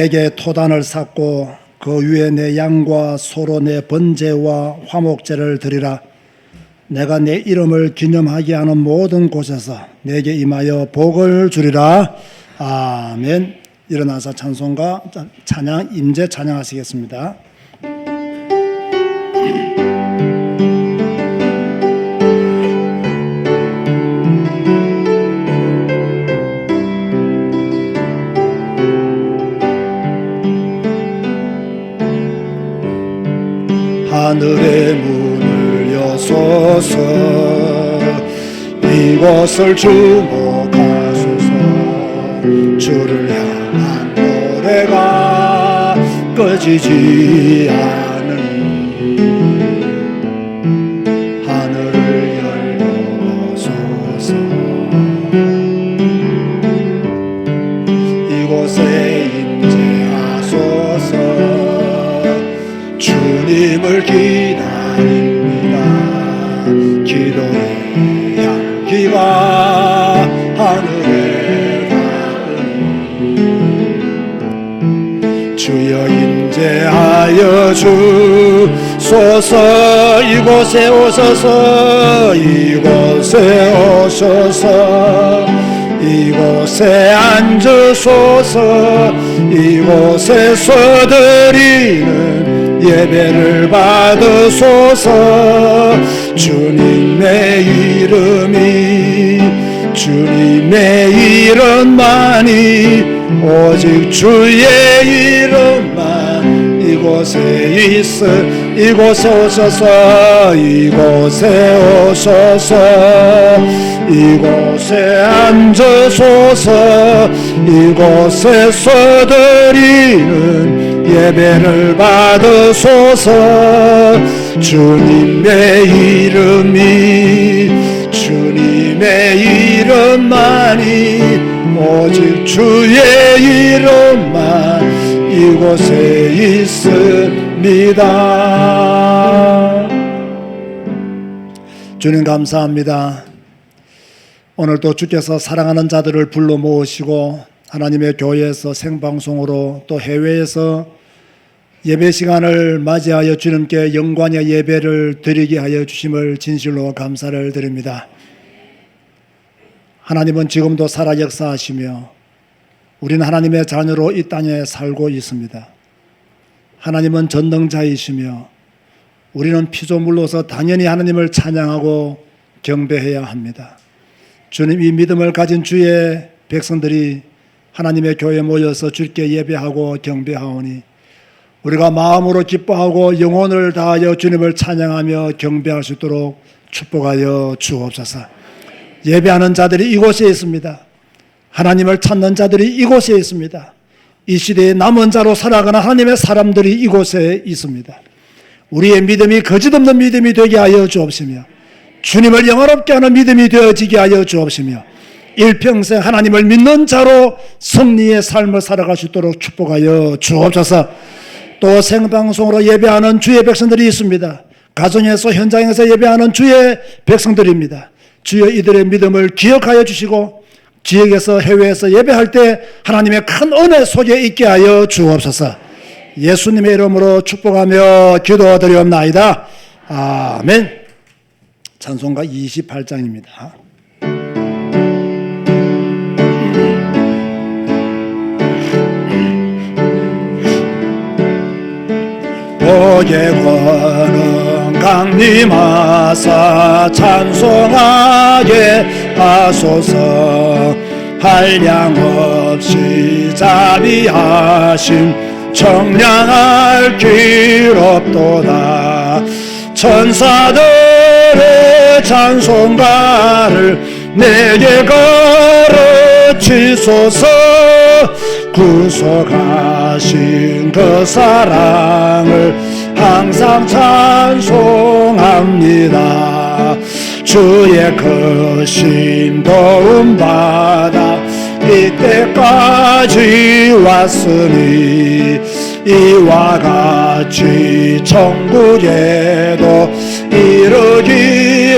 내게 토단을 쌓고 그 위에 내 양과 소로 내 번제와 화목제를 드리라. 내가 내 이름을 기념하게 하는 모든 곳에서 내게 임하여 복을 주리라. 아멘. 일어나서 찬송가 찬양 임재 찬양하시겠습니다. 하늘의 문을 여소서 이곳을 주목하소서. 주를 향한 노래가 꺼지지 않으니 하늘을 열어보소서. 이곳에 임재하소서. 주님을 기다립니다. 기도의 향기가 하늘에 닿으니 주여 임재하여 주소서. 이곳에 오소서. 이곳에 오소서. 이곳에 앉으소서. 이곳에서 드리는 예배를 받으소서. 주님의 주님의 이름만이 오직 주의 이름만 이곳에 이곳에 오소서. 이곳에 오소서. 이곳에 앉으소서. 이곳에서 드리는 예배를 받으소서. 주님의 주님의 이름만이 오직 주의 이름만 이곳에 있습니다. 주님 감사합니다. 오늘도 주께서 사랑하는 자들을 불러 모으시고 하나님의 교회에서 생방송으로 또 해외에서 예배 시간을 맞이하여 주님께 영광의 예배를 드리게 하여 주심을 진실로 감사를 드립니다. 하나님은 지금도 살아 역사하시며 우리는 하나님의 자녀로 이 땅에 살고 있습니다. 하나님은 전능자이시며 우리는 피조물로서 당연히 하나님을 찬양하고 경배해야 합니다. 주님, 이 믿음을 가진 주의 백성들이 하나님의 교회에 모여서 주께 예배하고 경배하오니 우리가 마음으로 기뻐하고 영혼을 다하여 주님을 찬양하며 경배할 수 있도록 축복하여 주옵소서. 예배하는 자들이 이곳에 있습니다. 하나님을 찾는 자들이 이곳에 있습니다. 이 시대에 남은 자로 살아가는 하나님의 사람들이 이곳에 있습니다. 우리의 믿음이 거짓없는 믿음이 되게 하여 주옵시며 주님을 영화롭게 하는 믿음이 되어지게 하여 주옵시며 일평생 하나님을 믿는 자로 승리의 삶을 살아갈 수 있도록 축복하여 주옵소서. 또 생방송으로 예배하는 주의 백성들이 있습니다. 가정에서 현장에서 예배하는 주의 백성들입니다. 주여 이들의 믿음을 기억하여 주시고 지역에서 해외에서 예배할 때 하나님의 큰 은혜 속에 있게 하여 주옵소서. 예수님의 이름으로 축복하며 기도드리옵나이다. 아멘. 찬송가 28장입니다. 복의 권능 강림하사 찬송하게 하소서. 한량없이 자비하심 청량할 길 없도다. 천사들의 찬송가를 내게 가르치소서. 구속하신 그 사랑을 항상 찬송합니다. 주의 크신 도움받아 이때까지 왔으니 이와 같이 천국에도 이르기를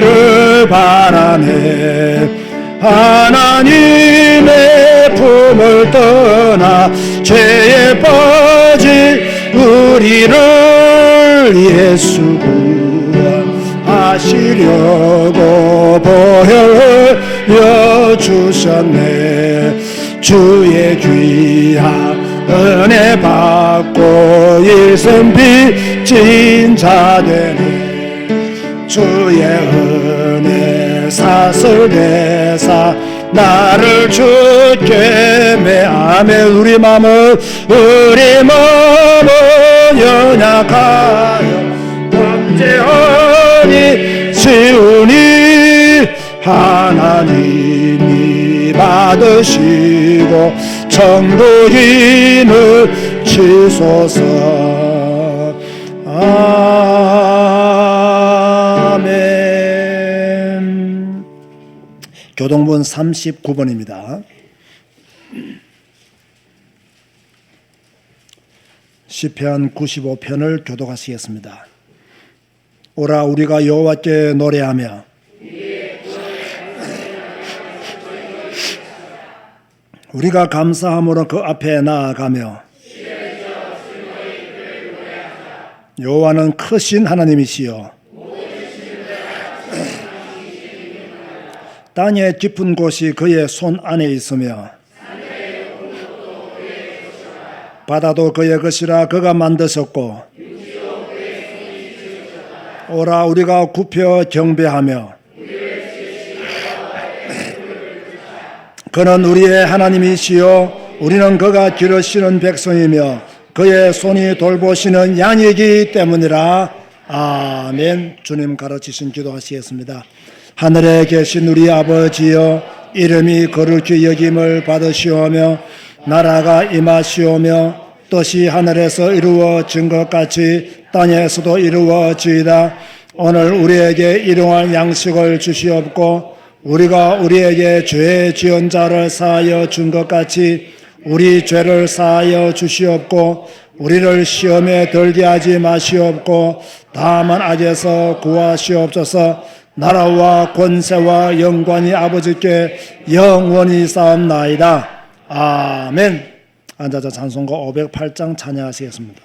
바라네. 하나님의 품을 떠나 죄에 빠진 우리를 예수 구원하시려고 보혈 흘려 주셨네. 주의 귀한 은혜 받고 일생 빚진 자 되네. 주의 은혜 사슬 대사 나를 주께 매하며 우리 마음은 연약하여 범죄하니 시우니 하나님이 받으시고 천국인을 치소서. 아멘. 교동본 39번입니다. 시편 95편을 교독하시겠습니다. 오라 우리가 여호와께 노래하며 우리가 감사함으로 그 앞에 나아가며 여호와는 크신 하나님이시여 땅의 깊은 곳이 그의 손 안에 있으며 바다도 그의 것이라 그가 만드셨고 오라 우리가 굽혀 경배하며 그는 우리의 하나님이시요 우리는 그가 기르시는 백성이며 그의 손이 돌보시는 양이기 때문이라. 아멘. 주님 가르치신 기도하시겠습니다. 하늘에 계신 우리 아버지여 이름이 거룩히 여김을 받으시오며 나라가 임하시오며 뜻이 하늘에서 이루어진 것 같이 땅에서도 이루어지이다. 오늘 우리에게 일용할 양식을 주시옵고 우리가 우리에게 죄 지은 자를 사하여 준 것 같이 우리 죄를 사하여 주시옵고 우리를 시험에 들게 하지 마시옵고 다만 악에서 구하시옵소서. 나라와 권세와 영광이 아버지께 영원히 쌓옵나이다. 아멘. 앉아서 찬송가 508장 찬양하시겠습니다.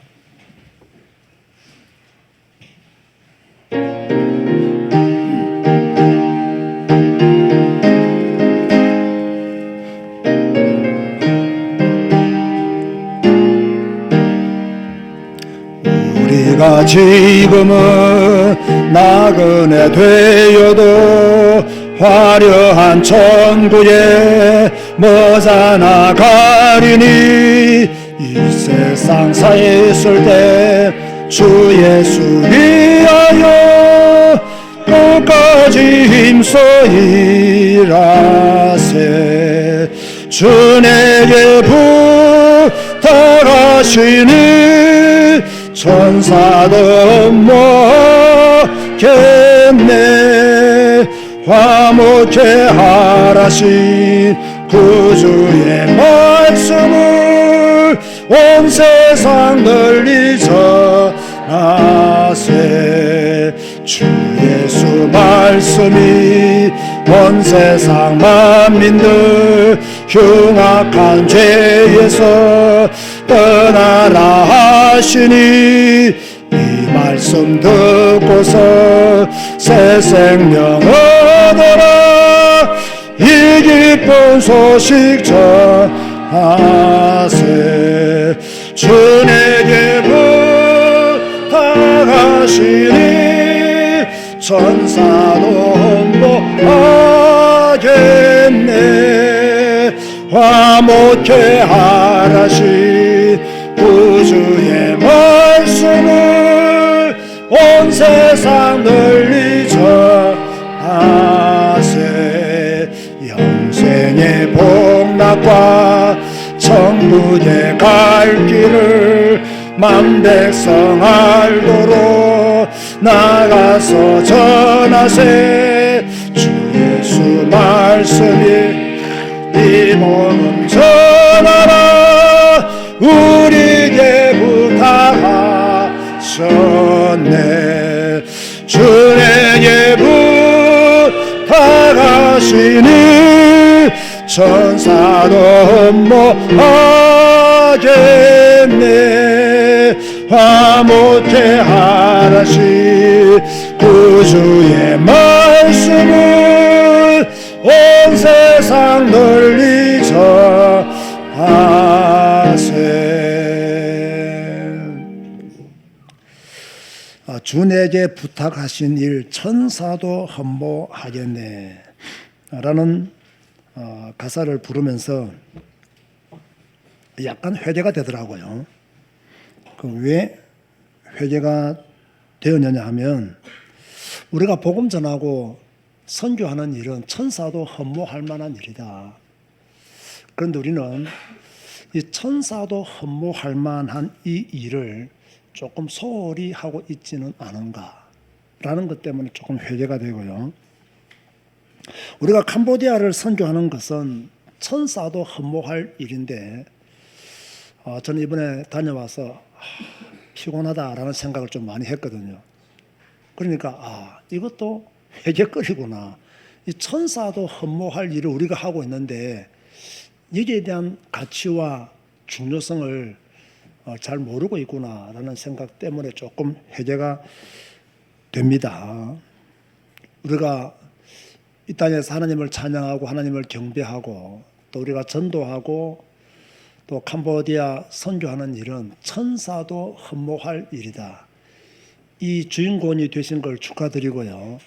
우리가 지금은 나그네 되어도 화려한 천국에 머지않아 가리니 이 세상 사 있을 때 주 예수 위하여 끝까지 힘써 일하세. 주 내게 부탁하시니 천사도 먹겠네. 화목해 하라신 구주의 말씀을 온 세상 널리 전하세. 주 예수 말씀이 온 세상 만민들 흉악한 죄에서 떠나라 하시니 이 말씀 듣고서 새 생명 얻어라. 이 기쁜 소식 전하세. 주 내게 부탁하시니 천사도 홍보하겠네. 화목해 하라신 구주의 말씀을 온 세상 널리 전하세. 영생의 복락과 천국에 갈 길을 만백성 알도록 나가서 전하세. 주 예수 말씀이 이 복음 전하라. 우리에게 부탁하셨네. 주 내게 부탁하시니 천사도 못하겠네. 화못해 하나씩 구주의 말씀을 온 세상 널리 전하세. 주 내게 부탁하신 일 천사도 흠모하겠네 라는 가사를 부르면서 약간 회개가 되더라고요. 왜 회개가 되었느냐 하면 우리가 복음 전하고 선교하는 일은 천사도 흠모할 만한 일이다. 그런데 우리는 이 천사도 흠모할 만한 이 일을 조금 소홀히 하고 있지는 않은가라는 것 때문에 조금 회개가 되고요. 우리가 캄보디아를 선교하는 것은 천사도 흠모할 일인데 저는 이번에 다녀와서 피곤하다라는 생각을 좀 많이 했거든요. 그러니까 이것도 회개거리구나. 이 천사도 흠모할 일을 우리가 하고 있는데 여기에 대한 가치와 중요성을 잘 모르고 있구나라는 생각 때문에 조금 회개가 됩니다. 우리가 이 땅에서 하나님을 찬양하고 하나님을 경배하고 또 우리가 전도하고 또 캄보디아 선교하는 일은 천사도 흠모할 일이다. 이 주인공이 되신 걸 축하드리고요.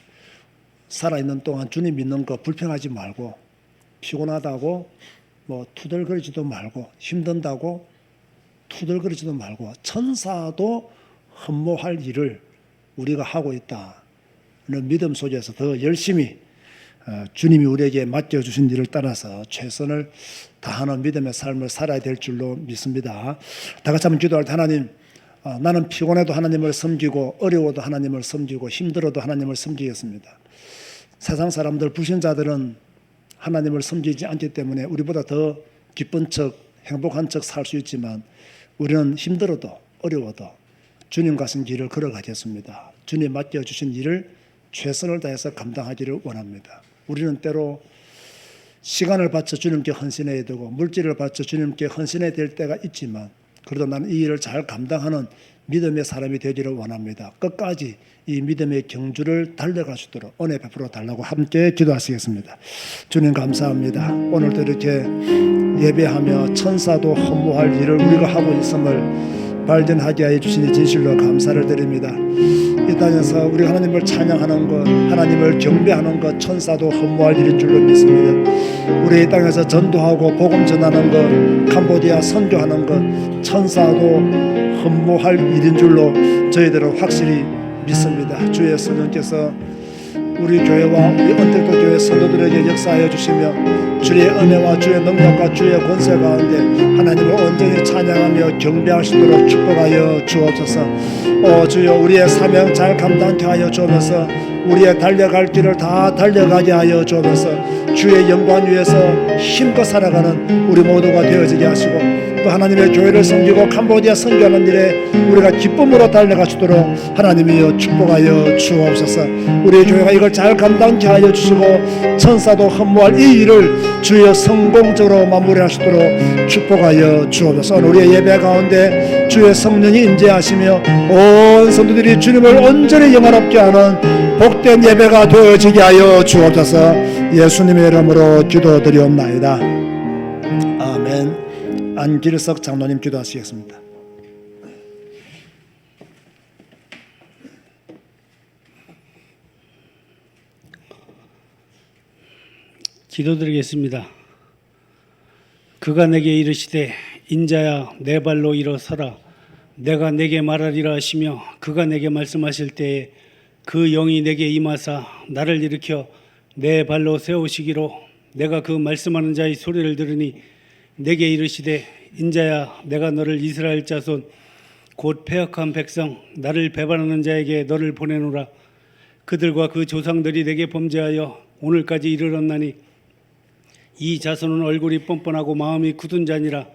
살아있는 동안 주님 믿는 거 불평하지 말고, 피곤하다고 투덜거리지도 말고, 힘든다고 투덜거리지도 말고, 천사도 흠모할 일을 우리가 하고 있다는 믿음 속에서 더 열심히 주님이 우리에게 맡겨주신 일을 따라서 최선을 다하는 믿음의 삶을 살아야 될 줄로 믿습니다. 다 같이 한번 기도할 때, 하나님, 나는 피곤해도 하나님을 섬기고 어려워도 하나님을 섬기고 힘들어도 하나님을 섬기겠습니다. 세상 사람들, 불신자들은 하나님을 섬기지 않기 때문에 우리보다 더 기쁜 척, 행복한 척 살 수 있지만 우리는 힘들어도 어려워도 주님 가신 길을 걸어가겠습니다. 주님 맡겨주신 일을 최선을 다해서 감당하기를 원합니다. 우리는 때로 시간을 바쳐 주님께 헌신해야 되고 물질을 바쳐 주님께 헌신해야 될 때가 있지만 그래도 나는 이 일을 잘 감당하는 믿음의 사람이 되기를 원합니다. 끝까지 이 믿음의 경주를 달려갈 수 있도록 은혜 베풀어 달라고 함께 기도하시겠습니다. 주님 감사합니다. 오늘도 이렇게 예배하며 천사도 흠모할 일을 우리가 하고 있음을 발견하게 해 주시니 진실로 감사를 드립니다. 이 땅에서 우리 하나님을 찬양하는 것, 하나님을 경배하는 것, 천사도 흠모할 일인 줄로 믿습니다. 우리 이 땅에서 전도하고 복음 전하는 것, 캄보디아 선교하는 것, 천사도 흠모할 일인 줄로 저희들은 확실히 믿습니다. 주의 성령께서 우리 교회와 우리 언택도 교회 성도들에게 역사하여 주시며 주의 은혜와 주의 능력과 주의 권세 가운데 하나님을 온전히 찬양하며 경배할 수 있도록 축복하여 주옵소서. 주여, 우리의 사명 잘 감당케 하여 주옵소서. 우리의 달려갈 길을 다 달려가게 하여 주옵소서. 주의 영광 위에서 힘껏 살아가는 우리 모두가 되어지게 하시고 또 하나님의 교회를 섬기고 캄보디아 선교하는 일에 우리가 기쁨으로 달려갈 수 있도록 하나님이여 축복하여 주옵소서. 우리 교회가 이걸 잘 감당케 하여 주시고 천사도 흠모할 이 일을 주여 성공적으로 마무리할 수 있도록 축복하여 주옵소서. 우리의 예배 가운데 주의 성령이 임재하시며 온 성도들이 주님을 온전히 영화롭게 하는 복된 예배가 되어지게 하여 주옵소서. 예수님의 이름으로 기도드리옵나이다. 아멘. 안길석 장로님 기도하시겠습니다. 기도드리겠습니다. 그가 내게 이르시되 인자야 내 발로 일어서라 내가 내게 말하리라 하시며 그가 내게 말씀하실 때에 그 영이 내게 임하사 나를 일으켜 내 발로 세우시기로 내가 그 말씀하는 자의 소리를 들으니 내게 이르시되 인자야 내가 너를 이스라엘 자손 곧 패역한 백성 나를 배반하는 자에게 너를 보내노라. 그들과 그 조상들이 내게 범죄하여 오늘까지 이르렀나니 이 자손은 얼굴이 뻔뻔하고 마음이 굳은 자니라.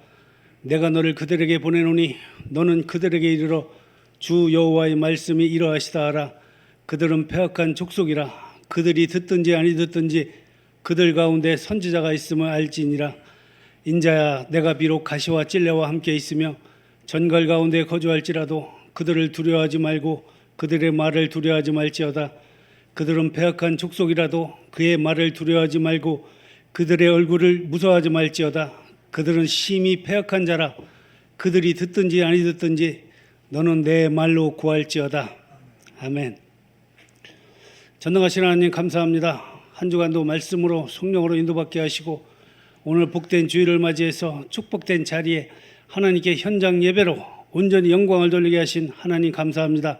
내가 너를 그들에게 보내노니 너는 그들에게 이르러 주 여호와의 말씀이 이러하시다 하라. 그들은 패역한 족속이라. 그들이 듣든지 아니 듣든지 그들 가운데 선지자가 있음을 알지니라. 인자야 내가 비록 가시와 찔레와 함께 있으며 전갈 가운데 거주할지라도 그들을 두려워하지 말고 그들의 말을 두려워하지 말지어다. 그들은 패역한 족속이라도 그의 말을 두려워하지 말고 그들의 얼굴을 무서워하지 말지어다. 그들은 심히 패역한 자라. 그들이 듣든지 아니 듣든지 너는 내 말로 구할지어다. 아멘. 전능하신 하나님 감사합니다. 한 주간도 말씀으로 성령으로 인도받게 하시고 오늘 복된 주일을 맞이해서 축복된 자리에 하나님께 현장 예배로 온전히 영광을 돌리게 하신 하나님 감사합니다.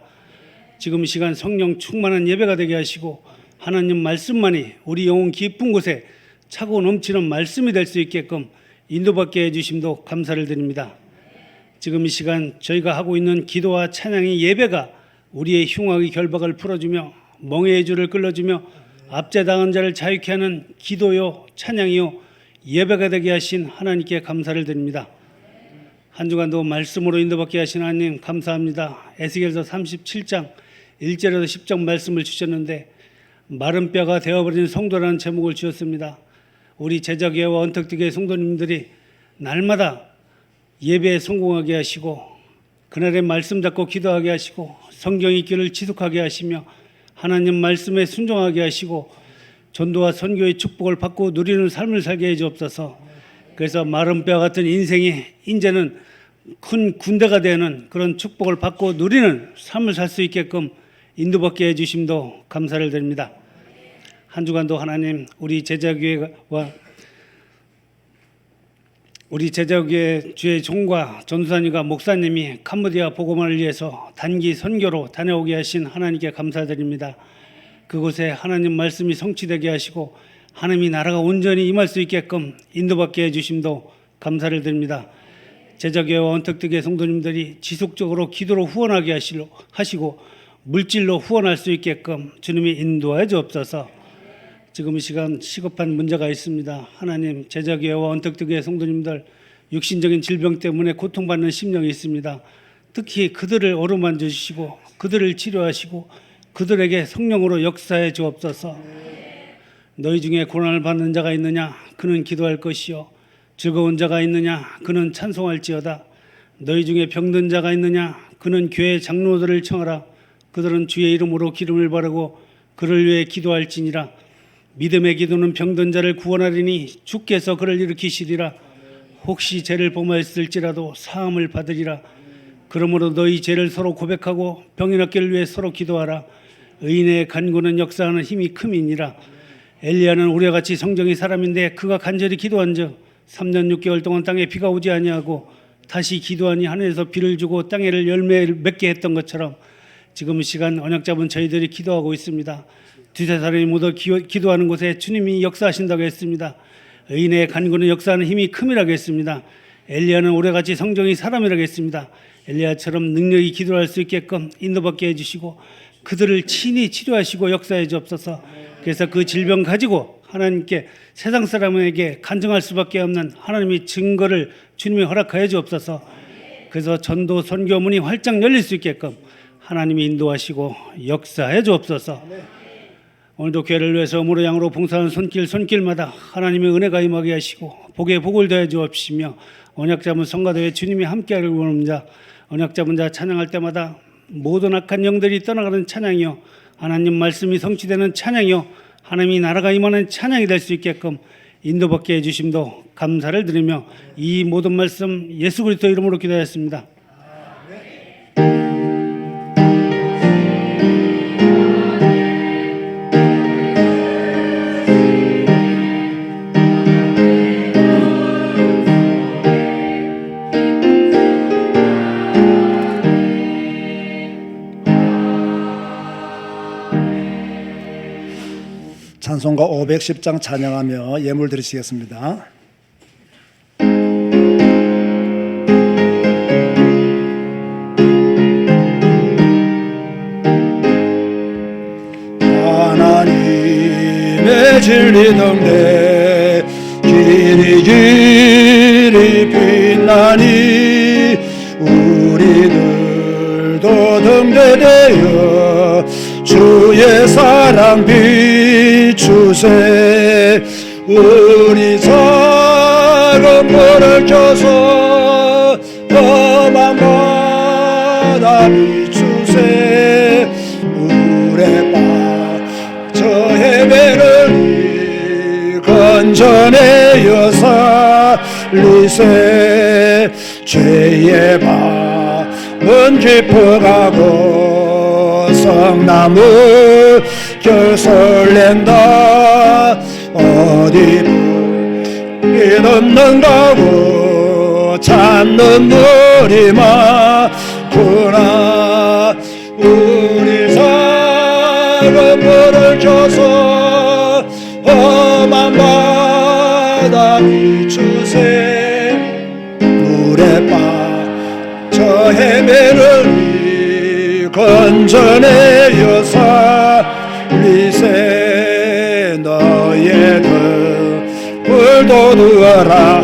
지금 이 시간 성령 충만한 예배가 되게 하시고 하나님 말씀만이 우리 영혼 깊은 곳에 차고 넘치는 말씀이 될 수 있게끔 인도받게 해주심도 감사를 드립니다. 지금 이 시간 저희가 하고 있는 기도와 찬양의 예배가 우리의 흉악의 결박을 풀어주며 멍에의 줄을 끌어주며 압제당한 자를 자유케 하는 기도요 찬양이요 예배가 되게 하신 하나님께 감사를 드립니다. 한 주간도 말씀으로 인도받게 하신 하나님 감사합니다. 에스겔서 37장 1절에서 10장 말씀을 주셨는데 마른 뼈가 되어버린 성도라는 제목을 주셨습니다. 우리 제자교회와 언택트교회 성도님들이 날마다 예배에 성공하게 하시고 그날의 말씀 잡고 기도하게 하시고 성경의 길을 지속하게 하시며 하나님 말씀에 순종하게 하시고 전도와 선교의 축복을 받고 누리는 삶을 살게 해 주옵소서. 그래서 마른 뼈 같은 인생이 이제는 큰 군대가 되는 그런 축복을 받고 누리는 삶을 살 수 있게끔 인도받게 해 주심도 감사를 드립니다. 한 주간도 하나님 우리 제자교회와 주의 종과 전도사님과 목사님이 캄보디아 복음화를 위해서 단기 선교로 다녀오게 하신 하나님께 감사드립니다. 그곳에 하나님 말씀이 성취되게 하시고 하나님의 나라가 온전히 임할 수 있게끔 인도받게 해주심도 감사를 드립니다. 제자교회와 언택트교회 성도님들이 지속적으로 기도로 후원하게 하시고 물질로 후원할 수 있게끔 주님이 인도해 주옵소서. 지금 이 시간 시급한 문제가 있습니다. 하나님 제자교회와 언택트교회 성도님들 육신적인 질병 때문에 고통받는 심령이 있습니다. 특히 그들을 어루만져 주시고 그들을 치료하시고 그들에게 성령으로 역사해 주옵소서. 너희 중에 고난을 받는 자가 있느냐 그는 기도할 것이요 즐거운 자가 있느냐 그는 찬송할지어다. 너희 중에 병든 자가 있느냐 그는 교회 장로들을 청하라. 그들은 주의 이름으로 기름을 바르고 그를 위해 기도할지니라. 믿음의 기도는 병든 자를 구원하리니 주께서 그를 일으키시리라. 혹시 죄를 범하였을지라도 사함을 받으리라. 그러므로 너희 죄를 서로 고백하고 병이 낫기를 위해 서로 기도하라. 의인의 간구는 역사하는 힘이 큼이니라. 엘리야는 우리와 같이 성정의 사람인데 그가 간절히 기도한즉 3년 6개월 동안 땅에 비가 오지 아니하고 다시 기도하니 하늘에서 비를 주고 땅에를 열매를 맺게 했던 것처럼 지금 이 시간 언약 잡은 저희들이 기도하고 있습니다. 두세 사람이 모두 기도하는 곳에 주님이 역사하신다고 했습니다. 의인의 간구는 역사하는 힘이 큼이라고 했습니다. 엘리야는 우리같이 성정의 사람이라고 했습니다. 엘리야처럼 능력이 기도할 수 있게끔 인도받게 해주시고 그들을 친히 치료하시고 역사해 주옵소서. 그래서 그 질병 가지고 하나님께 세상 사람에게 간증할 수밖에 없는 하나님의 증거를 주님이 허락하여 주옵소서. 그래서 전도 선교 문이 활짝 열릴 수 있게끔 하나님이 인도하시고 역사해 주옵소서. 오늘도 교회를 위해서 무로 양으로 봉사하는 손길마다 하나님의 은혜가 임하게 하시고 복에 복을 더해 주옵시며 언약 잡은 성가대에 주님이 함께하길 원합니다. 언약 잡은 자 찬양할 때마다 모든 악한 영들이 떠나가는 찬양이요 하나님 말씀이 성취되는 찬양이요 하나님이 나라가 임하는 찬양이 될 수 있게끔 인도받게 해주심도 감사를 드리며 이 모든 말씀 예수 그리스도 이름으로 기도하였습니다. 찬송가 510장 찬양하며 예물 드리시겠습니다. 하나님의 진리 등대 길이 빛나니 우리들도 등대되어 주의 사랑 비추세 우리 작은 물을 줘서 험한 바다 비추세 물에 빠져 헤매는 건져내어 살리세 죄의 밤은 깊어가고 성나무 결설낸다 어디 불이 없는가고 찾는 물이 많구나 우리 작은 물을 줘서 험한 바다 비추세 물에 빠져 헤매는 건져내어 살리세 너의 등불 돋우어라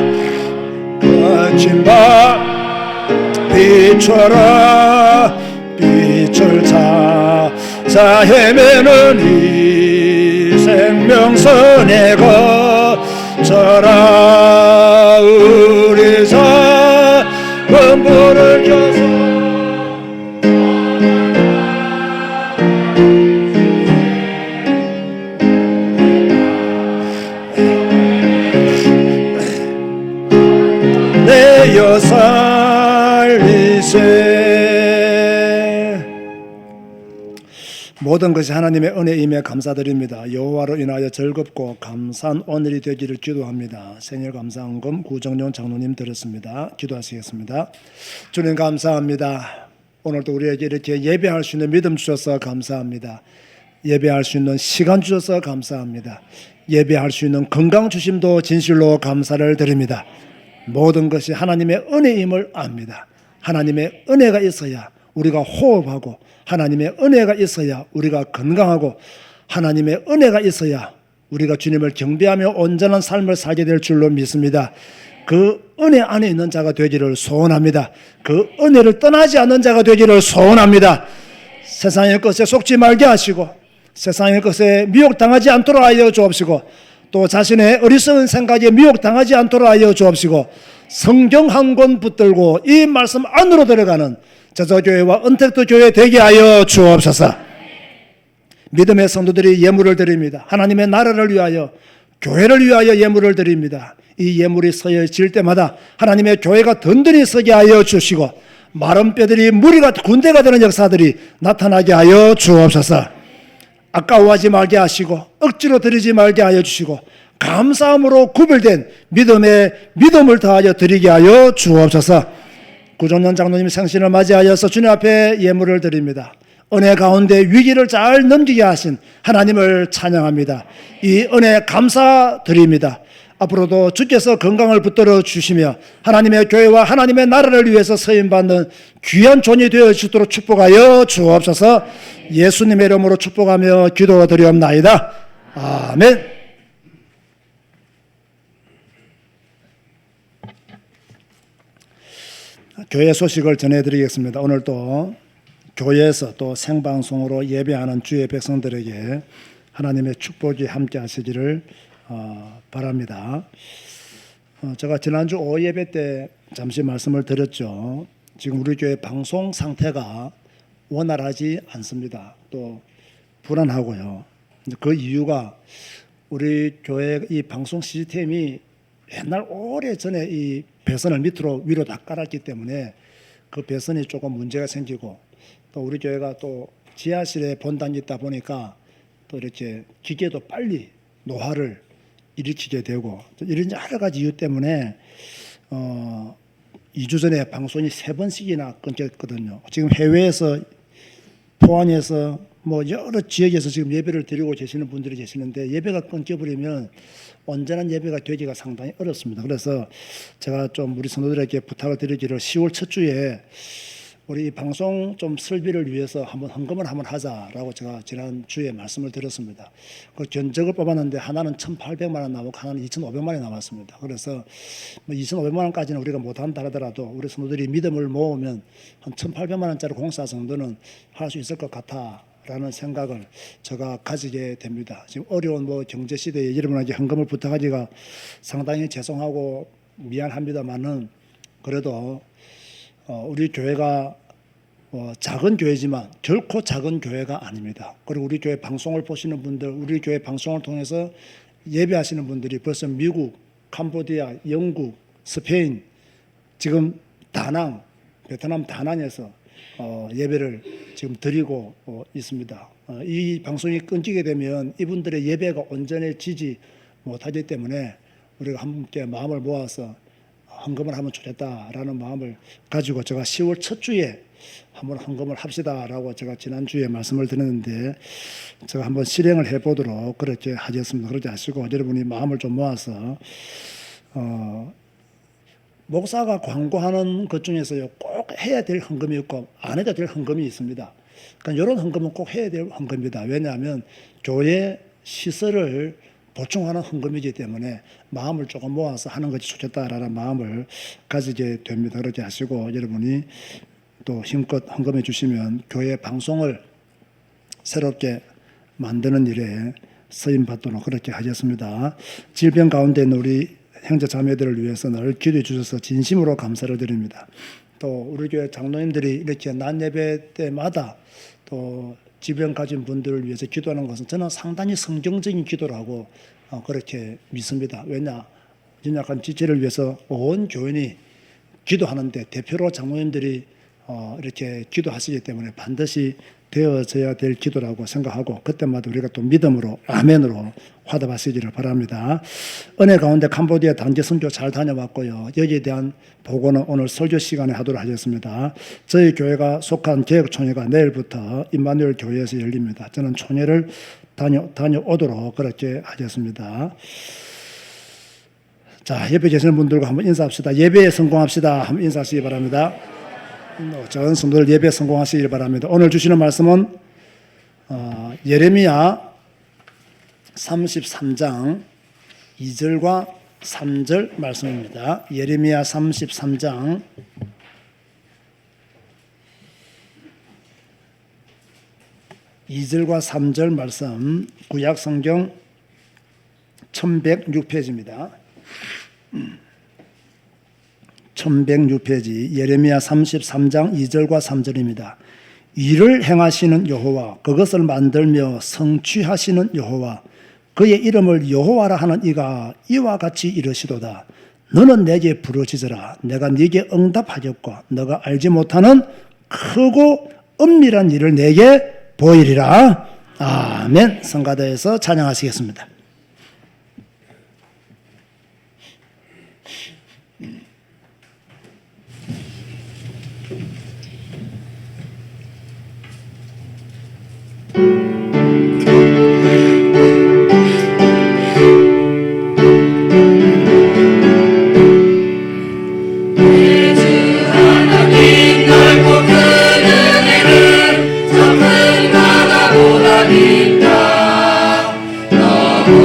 거친 밤 비춰라 빛을 찾아 헤매는 이 생명선에 거쳐라 우리 작은 불을 켜서 내어 살리세 모든 것이 하나님의 은혜임에 감사드립니다. 여호와로 인하여 즐겁고 감사한 오늘이 되기를 기도합니다. 생일 감사헌금 구정용 장로님 드렸습니다. 기도하시겠습니다. 주님 감사합니다. 오늘도 우리에게 이렇게 예배할 수 있는 믿음 주셔서 감사합니다. 예배할 수 있는 시간 주셔서 감사합니다. 예배할 수 있는 건강 주심도 진실로 감사를 드립니다. 모든 것이 하나님의 은혜임을 압니다. 하나님의 은혜가 있어야 우리가 호흡하고 하나님의 은혜가 있어야 우리가 건강하고 하나님의 은혜가 있어야 우리가 주님을 경배하며 온전한 삶을 살게 될 줄로 믿습니다. 그 은혜 안에 있는 자가 되기를 소원합니다. 그 은혜를 떠나지 않는 자가 되기를 소원합니다. 세상의 것에 속지 말게 하시고 세상의 것에 미혹당하지 않도록 하여 주옵시고 또 자신의 어리석은 생각에 미혹당하지 않도록 하여 주옵시고 성경 한 권 붙들고 이 말씀 안으로 들어가는 저저교회와 언택트 교회 되게 하여 주옵소서. 믿음의 성도들이 예물을 드립니다. 하나님의 나라를 위하여 교회를 위하여 예물을 드립니다. 이 예물이 서여질 때마다 하나님의 교회가 든든히 서게 하여 주시고 마른 뼈들이 무리가 군대가 되는 역사들이 나타나게 하여 주옵소서. 아까워하지 말게 하시고 억지로 드리지 말게 하여 주시고 감사함으로 구별된 믿음을 더하여 드리게 하여 주옵소서. 구정년 장로님 생신을 맞이하여서 주님 앞에 예물을 드립니다. 은혜 가운데 위기를 잘 넘기게 하신 하나님을 찬양합니다. 이 은혜 감사드립니다. 앞으로도 주께서 건강을 붙들어 주시며 하나님의 교회와 하나님의 나라를 위해서 서임받는 귀한 존이 되어 주도록 축복하여 주옵소서. 예수님의 이름으로 축복하며 기도드리옵나이다. 아멘. 교회 소식을 전해드리겠습니다. 오늘 또 교회에서 또 생방송으로 예배하는 주의 백성들에게 하나님의 축복이 함께 하시기를 바랍니다. 제가 지난주 오예배 때 잠시 말씀을 드렸죠. 지금 우리 교회 방송 상태가 원활하지 않습니다. 또 불안하고요. 그 이유가 우리 교회 이 방송 시스템이 옛날 오래전에 이 배선을 밑으로 위로 다 깔았기 때문에 그 배선이 조금 문제가 생기고 또 우리 교회가 또 지하실에 본당이 있다 보니까 또 이렇게 기계도 빨리 노화를 일으키게 되고 이런 여러 가지 이유 때문에 2주 전에 방송이 3번씩이나 끊겼거든요. 지금 해외에서 포항에서 뭐 여러 지역에서 지금 예배를 드리고 계시는 분들이 계시는데 예배가 끊겨버리면 온전한 예배가 되기가 상당히 어렵습니다. 그래서 제가 좀 우리 성도들에게 부탁을 드리기를 10월 첫 주에 우리 방송 좀 설비를 위해서 한번 헌금을 한번 하자라고 제가 지난 주에 말씀을 드렸습니다. 그 견적을 뽑았는데 하나는 1,800만 원 나오고 하나는 2,500만 원이 나왔습니다. 그래서 뭐 2,500만 원까지는 우리가 못한다 하더라도 우리 성도들이 믿음을 모으면 한 1,800만 원짜리 공사 정도는 할 수 있을 것 같아 라는 생각을 제가 가지게 됩니다. 지금 어려운 경제 시대에 여러분에게 헌금을 부탁하기가 상당히 죄송하고 미안합니다만은 그래도 우리 교회가 작은 교회지만 결코 작은 교회가 아닙니다. 그리고 우리 교회 방송을 보시는 분들, 우리 교회 방송을 통해서 예배하시는 분들이 벌써 미국, 캄보디아, 영국, 스페인, 지금 다낭, 베트남 다낭에서 예배를 지금 드리고 있습니다. 이 방송이 끊기게 되면 이분들의 예배가 온전해지지 못하기 때문에 우리가 함께 마음을 모아서 헌금을 하면 좋겠다라는 마음을 가지고 제가 10월 첫 주에 한번 헌금을 합시다라고 제가 지난주에 말씀을 드렸는데 제가 한번 실행을 해보도록 그렇게 하겠습니다. 그러지 마시고 여러분이 마음을 좀 모아서 목사가 광고하는 것 중에서요 꼭 해야 될 헌금이 있고 안 해도 될 헌금이 있습니다. 그러니까 이런 헌금은 꼭 해야 될 헌금입니다. 왜냐하면 교회 시설을 보충하는 헌금이기 때문에 마음을 조금 모아서 하는 것이 좋겠다라는 마음을 가지게 됩니다. 그렇게 하시고 여러분이 또 힘껏 헌금해 주시면 교회 방송을 새롭게 만드는 일에 쓰임 받도록 그렇게 하겠습니다. 질병 가운데 있는 우리 형제 자매들을 위해서 늘 기도해 주셔서 진심으로 감사를 드립니다. 또 우리 교회 장로님들이 이렇게 낮 예배 때마다 또 질병 가진 분들을 위해서 기도하는 것은 저는 상당히 성경적인 기도라고 그렇게 믿습니다. 왜냐? 연약한 지체를 위해서 온 교인이 기도하는데 대표로 장로님들이 이렇게 기도하시기 때문에 반드시 되어져야 될 기도라고 생각하고 그때마다 우리가 또 믿음으로 아멘으로 화답하시기를 바랍니다. 은혜 가운데 캄보디아 단기 선교 잘 다녀왔고요. 여기에 대한 보고는 오늘 설교 시간에 하도록 하겠습니다. 저희 교회가 속한 개혁총회가 내일부터 임마누엘 교회에서 열립니다. 저는 총회를 다녀오도록 그렇게 하겠습니다. 자, 예배 계시는 분들과 한번 인사합시다. 예배에 성공합시다. 한번 인사하시기 바랍니다. 전 성도들 예배 성공하시길 바랍니다. 오늘 주시는 말씀은 예레미야 33장 2절과 3절 말씀입니다. 예레미야 33장 2절과 3절 말씀 구약 성경 1106페이지입니다. 1106페이지 예레미야 33장 2절과 3절입니다. 이를 행하시는 여호와 그것을 만들며 성취하시는 여호와 그의 이름을 여호와라 하는 이가 이와 같이 이르시도다. 너는 내게 부르짖으라. 내가 네게 응답하겠고 너가 알지 못하는 크고 은밀한 일을 내게 보이리라. 아멘. 성가대에서 찬양하시겠습니다. 너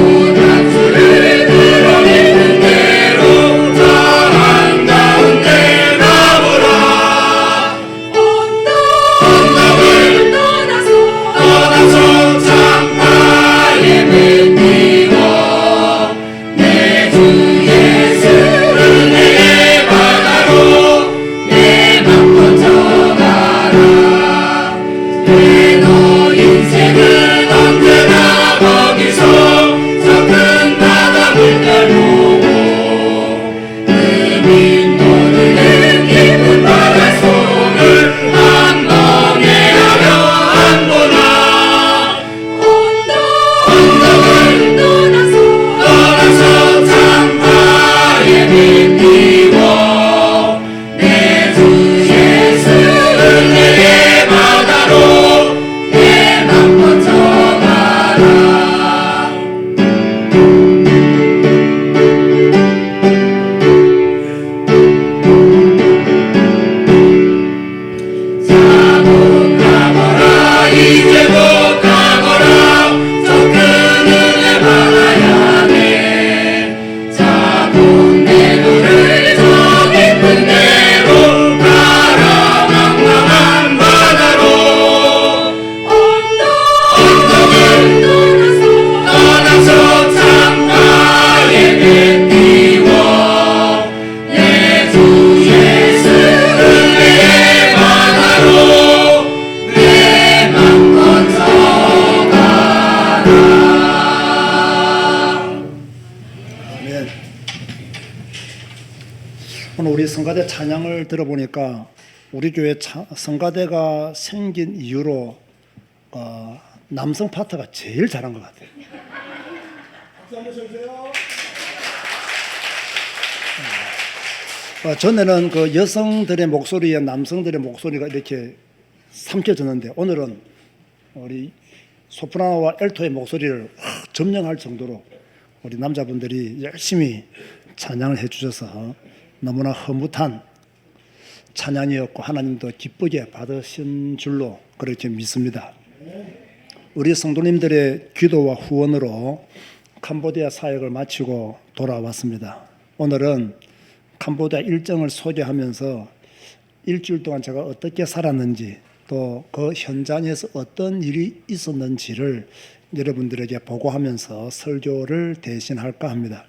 오늘 우리 성가대 찬양을 들어보니까 우리 교회 성가대가 생긴 이후로 남성 파트가 제일 잘한 것 같아요. 박수 한번 쳐주세요. 전에는 그 여성들의 목소리에 남성들의 목소리가 이렇게 삼켜졌는데 오늘은 우리 소프라노와 엘토의 목소리를 점령할 정도로 우리 남자분들이 열심히 찬양을 해주셔서 너무나 흐뭇한 찬양이었고 하나님도 기쁘게 받으신 줄로 그렇게 믿습니다. 우리 성도님들의 기도와 후원으로 캄보디아 사역을 마치고 돌아왔습니다. 오늘은 캄보디아 일정을 소개하면서 일주일 동안 제가 어떻게 살았는지 또 그 현장에서 어떤 일이 있었는지를 여러분들에게 보고하면서 설교를 대신할까 합니다.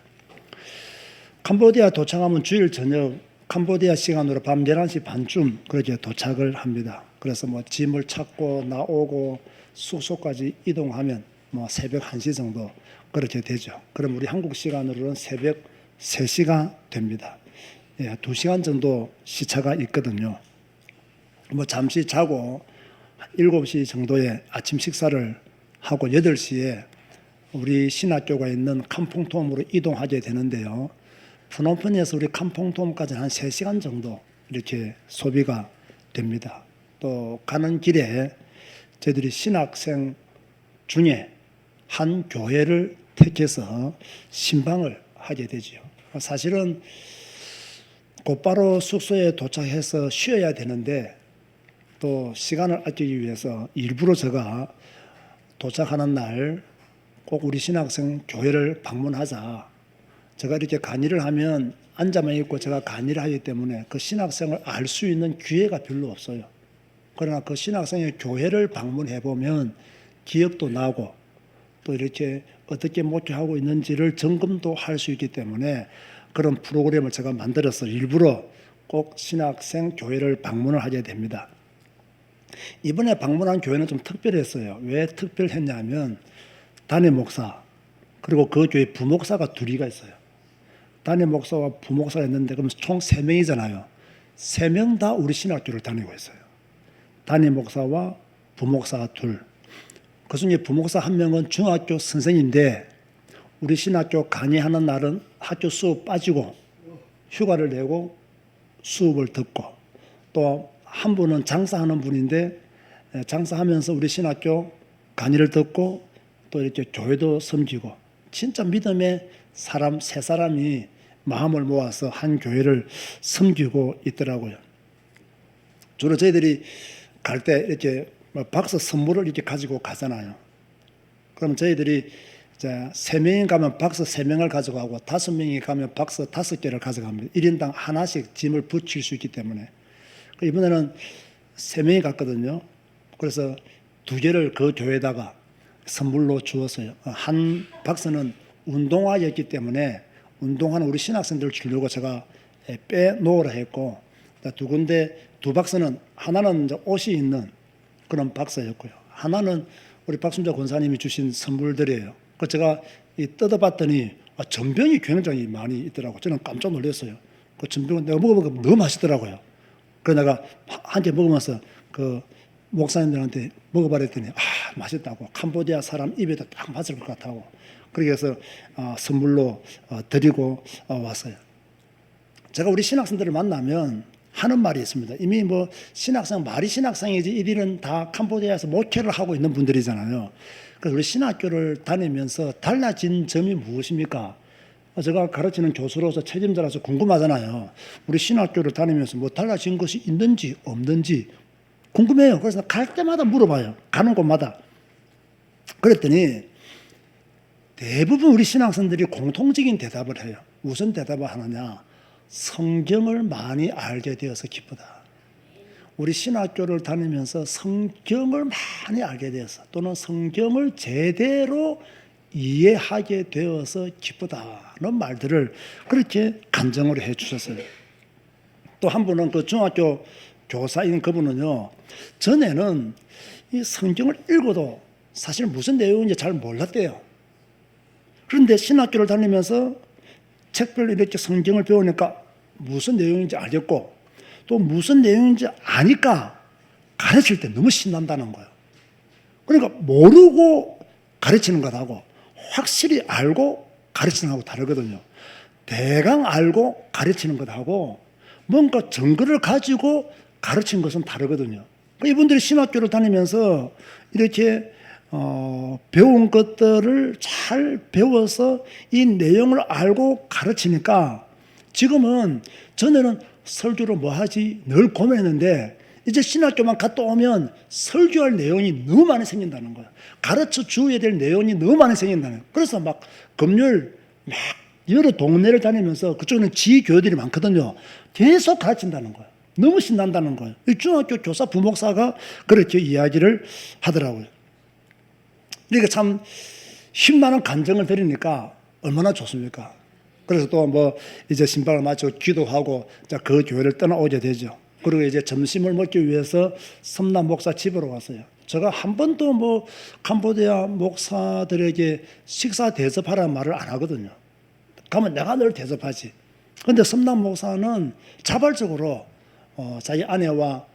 캄보디아 도착하면 주일 저녁 캄보디아 시간으로 밤 11시 반쯤 그렇게 도착을 합니다. 그래서 뭐 짐을 찾고 나오고 숙소까지 이동하면 뭐 새벽 1시 정도 그렇게 되죠. 그럼 우리 한국 시간으로는 새벽 3시가 됩니다. 예, 2시간 정도 시차가 있거든요. 뭐 잠시 자고 7시 정도에 아침 식사를 하고 8시에 우리 신학교가 있는 캄퐁톰으로 이동하게 되는데요. 프놈펜에서 우리 캄퐁톰까지는 한 3시간 정도 이렇게 소비가 됩니다. 또 가는 길에 저희들이 신학생 중에 한 교회를 택해서 신방을 하게 되죠. 사실은 곧바로 숙소에 도착해서 쉬어야 되는데 또 시간을 아끼기 위해서 일부러 제가 도착하는 날 꼭 우리 신학생 교회를 방문하자. 제가 이렇게 강의를 하면 앉아만 있고 제가 강의를 하기 때문에 그 신학생을 알 수 있는 기회가 별로 없어요. 그러나 그 신학생의 교회를 방문해 보면 기억도 나고 또 이렇게 어떻게 목회하고 있는지를 점검도 할 수 있기 때문에 그런 프로그램을 제가 만들어서 일부러 꼭 신학생 교회를 방문을 하게 됩니다. 이번에 방문한 교회는 좀 특별했어요. 왜 특별했냐면 담임 목사 그리고 그 교회 부목사가 둘이가 있어요. 담임 목사와 부목사가 있는데 그럼 총 3명이잖아요. 3명 다 우리 신학교를 다니고 있어요. 담임 목사와 부목사가 둘. 그 중에 부목사 한 명은 중학교 선생인데 우리 신학교 강의하는 날은 학교 수업 빠지고 휴가를 내고 수업을 듣고 또 한 분은 장사하는 분인데 장사하면서 우리 신학교 강의를 듣고 또 이렇게 교회도 섬기고 진짜 믿음의 사람 3사람이 마음을 모아서 한 교회를 섬기고 있더라고요. 주로 저희들이 갈 때 이렇게 박스 선물을 이렇게 가지고 가잖아요. 그럼 저희들이 3명이 가면 박스 3명을 가져가고 5명이 가면 박스 5개를 가져갑니다. 1인당 하나씩 짐을 붙일 수 있기 때문에. 이번에는 3명이 갔거든요. 그래서 2개를 그 교회에다가 선물로 주었어요. 한 박스는 운동화였기 때문에 운동화는 우리 신학생들 주려고 제가 빼놓으라 했고 2 박스는 하나는 이제 옷이 있는 그런 박스였고요. 하나는 우리 박순자 권사님이 주신 선물들이에요. 그 제가 뜯어봤더니 전병이 굉장히 많이 있더라고요. 저는 깜짝 놀랐어요. 그 전병은 내가 먹어보니까 너무 맛있더라고요. 그래서 내가 한 개 먹으면서 그 목사님들한테 먹어봤더니 맛있다고 캄보디아 사람 입에도 딱 맞을 것 같다고 그래서 선물로 드리고 왔어요. 제가 우리 신학생들을 만나면 하는 말이 있습니다. 이미 뭐 신학생 말이 신학생이지 이들은 다 캄보디아에서 목회를 하고 있는 분들이잖아요. 그래서 우리 신학교를 다니면서 달라진 점이 무엇입니까? 제가 가르치는 교수로서 책임자라서 궁금하잖아요. 우리 신학교를 다니면서 뭐 달라진 것이 있는지 없는지 궁금해요. 그래서 갈 때마다 물어봐요. 가는 곳마다. 그랬더니 대부분 우리 신학생들이 공통적인 대답을 해요. 무슨 대답을 하느냐? 성경을 많이 알게 되어서 기쁘다. 우리 신학교를 다니면서 성경을 많이 알게 되어서 또는 성경을 제대로 이해하게 되어서 기쁘다는 말들을 그렇게 간증을 해 주셨어요. 또 한 분은 그 중학교 교사인 그분은요, 전에는 이 성경을 읽어도 사실 무슨 내용인지 잘 몰랐대요. 그런데 신학교를 다니면서 책별로 이렇게 성경을 배우니까 무슨 내용인지 알겠고 또 무슨 내용인지 아니까 가르칠 때 너무 신난다는 거예요. 그러니까 모르고 가르치는 것하고 확실히 알고 가르치는 것하고 다르거든요. 대강 알고 가르치는 것하고 뭔가 증거를 가지고 가르치는 것은 다르거든요. 이분들이 신학교를 다니면서 이렇게 배운 것들을 잘 배워서 이 내용을 알고 가르치니까 지금은 전에는 설교를 뭐 하지 늘 고민했는데 이제 신학교만 갔다 오면 설교할 내용이 너무 많이 생긴다는 거야. 가르쳐 주어야 될 내용이 너무 많이 생긴다는 거야. 그래서 막 금요일 막 여러 동네를 다니면서 그쪽에는 지교들이 많거든요. 계속 가르친다는 거야. 너무 신난다는 거예요. 이 중학교 교사 부목사가 그렇게 이야기를 하더라고요. 그러니까 참 힘나는 간증을 들으니까 얼마나 좋습니까? 그래서 또 뭐 이제 신방을 마치고 기도하고 그 교회를 떠나오게 되죠. 그리고 이제 점심을 먹기 위해서 섬남 목사 집으로 왔어요. 제가 한 번도 뭐 캄보디아 목사들에게 식사 대접하라는 말을 안 하거든요. 가면 내가 늘 대접하지. 그런데 섬남 목사는 자발적으로 자기 아내와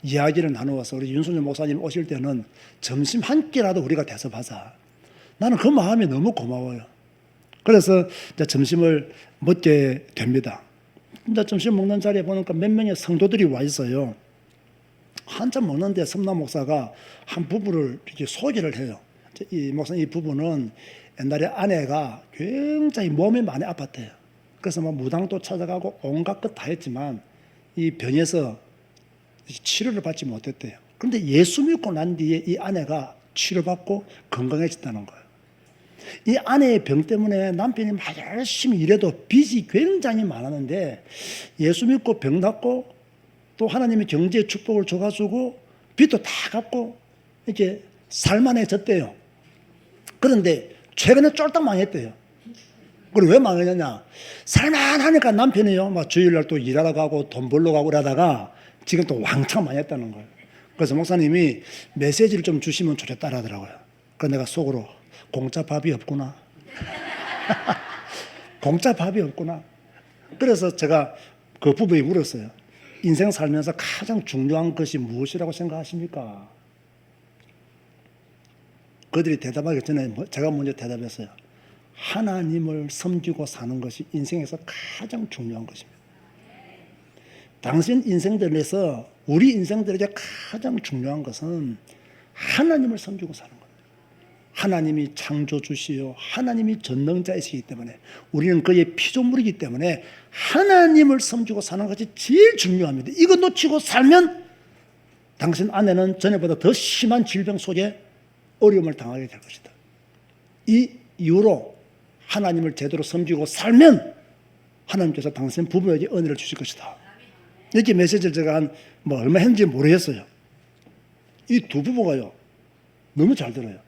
이야기를 나누어서 우리 윤순영 목사님 오실 때는 점심 한 끼라도 우리가 대접하자. 나는 그 마음이 너무 고마워요. 그래서 이제 점심을 먹게 됩니다. 이제 점심 먹는 자리에 보니까 몇 명의 성도들이 와 있어요. 한참 먹는데 섬남 목사가 한 부부를 이렇게 소개를 해요. 이 목사님 이 부부는 옛날에 아내가 굉장히 몸이 많이 아팠대요. 그래서 뭐 무당도 찾아가고 온갖 것 다 했지만 이 병에서 치료를 받지 못했대요. 그런데 예수 믿고 난 뒤에 이 아내가 치료받고 건강해졌다는 거예요. 이 아내의 병 때문에 남편이 막 열심히 일해도 빚이 굉장히 많았는데 예수 믿고 병 낫고 또 하나님의 경제의 축복을 줘가지고 빚도 다 갚고 이렇게 살만해졌대요. 그런데 최근에 쫄딱 망했대요. 그리고 왜 망했느냐? 살만하니까 남편이요, 막 주일날 또 일하러 가고 돈 벌러 가고 그러다가 지금 또 왕창 망했다는 거예요. 그래서 목사님이 메시지를 좀 주시면 좋겠다 하더라고요. 그래서 내가 속으로 공짜 밥이 없구나. 공짜 밥이 없구나. 그래서 제가 그 부부에 물었어요. 인생 살면서 가장 중요한 것이 무엇이라고 생각하십니까? 그들이 대답하기 전에 제가 먼저 대답했어요. 하나님을 섬기고 사는 것이 인생에서 가장 중요한 것입니다. 당신 인생들에서 우리 인생들에게 가장 중요한 것은 하나님을 섬기고 사는 거예요. 하나님이 창조주시요 하나님이 전능자이시기 때문에 우리는 그의 피조물이기 때문에 하나님을 섬기고 사는 것이 제일 중요합니다. 이거 놓치고 살면 당신 아내는 전에보다 더 심한 질병 속에 어려움을 당하게 될 것이다. 이 이후로 하나님을 제대로 섬기고 살면 하나님께서 당신 부부에게 은혜를 주실 것이다. 이렇게 메시지를 제가 얼마 했는지 모르겠어요. 이 두 부부가요 너무 잘 들어요.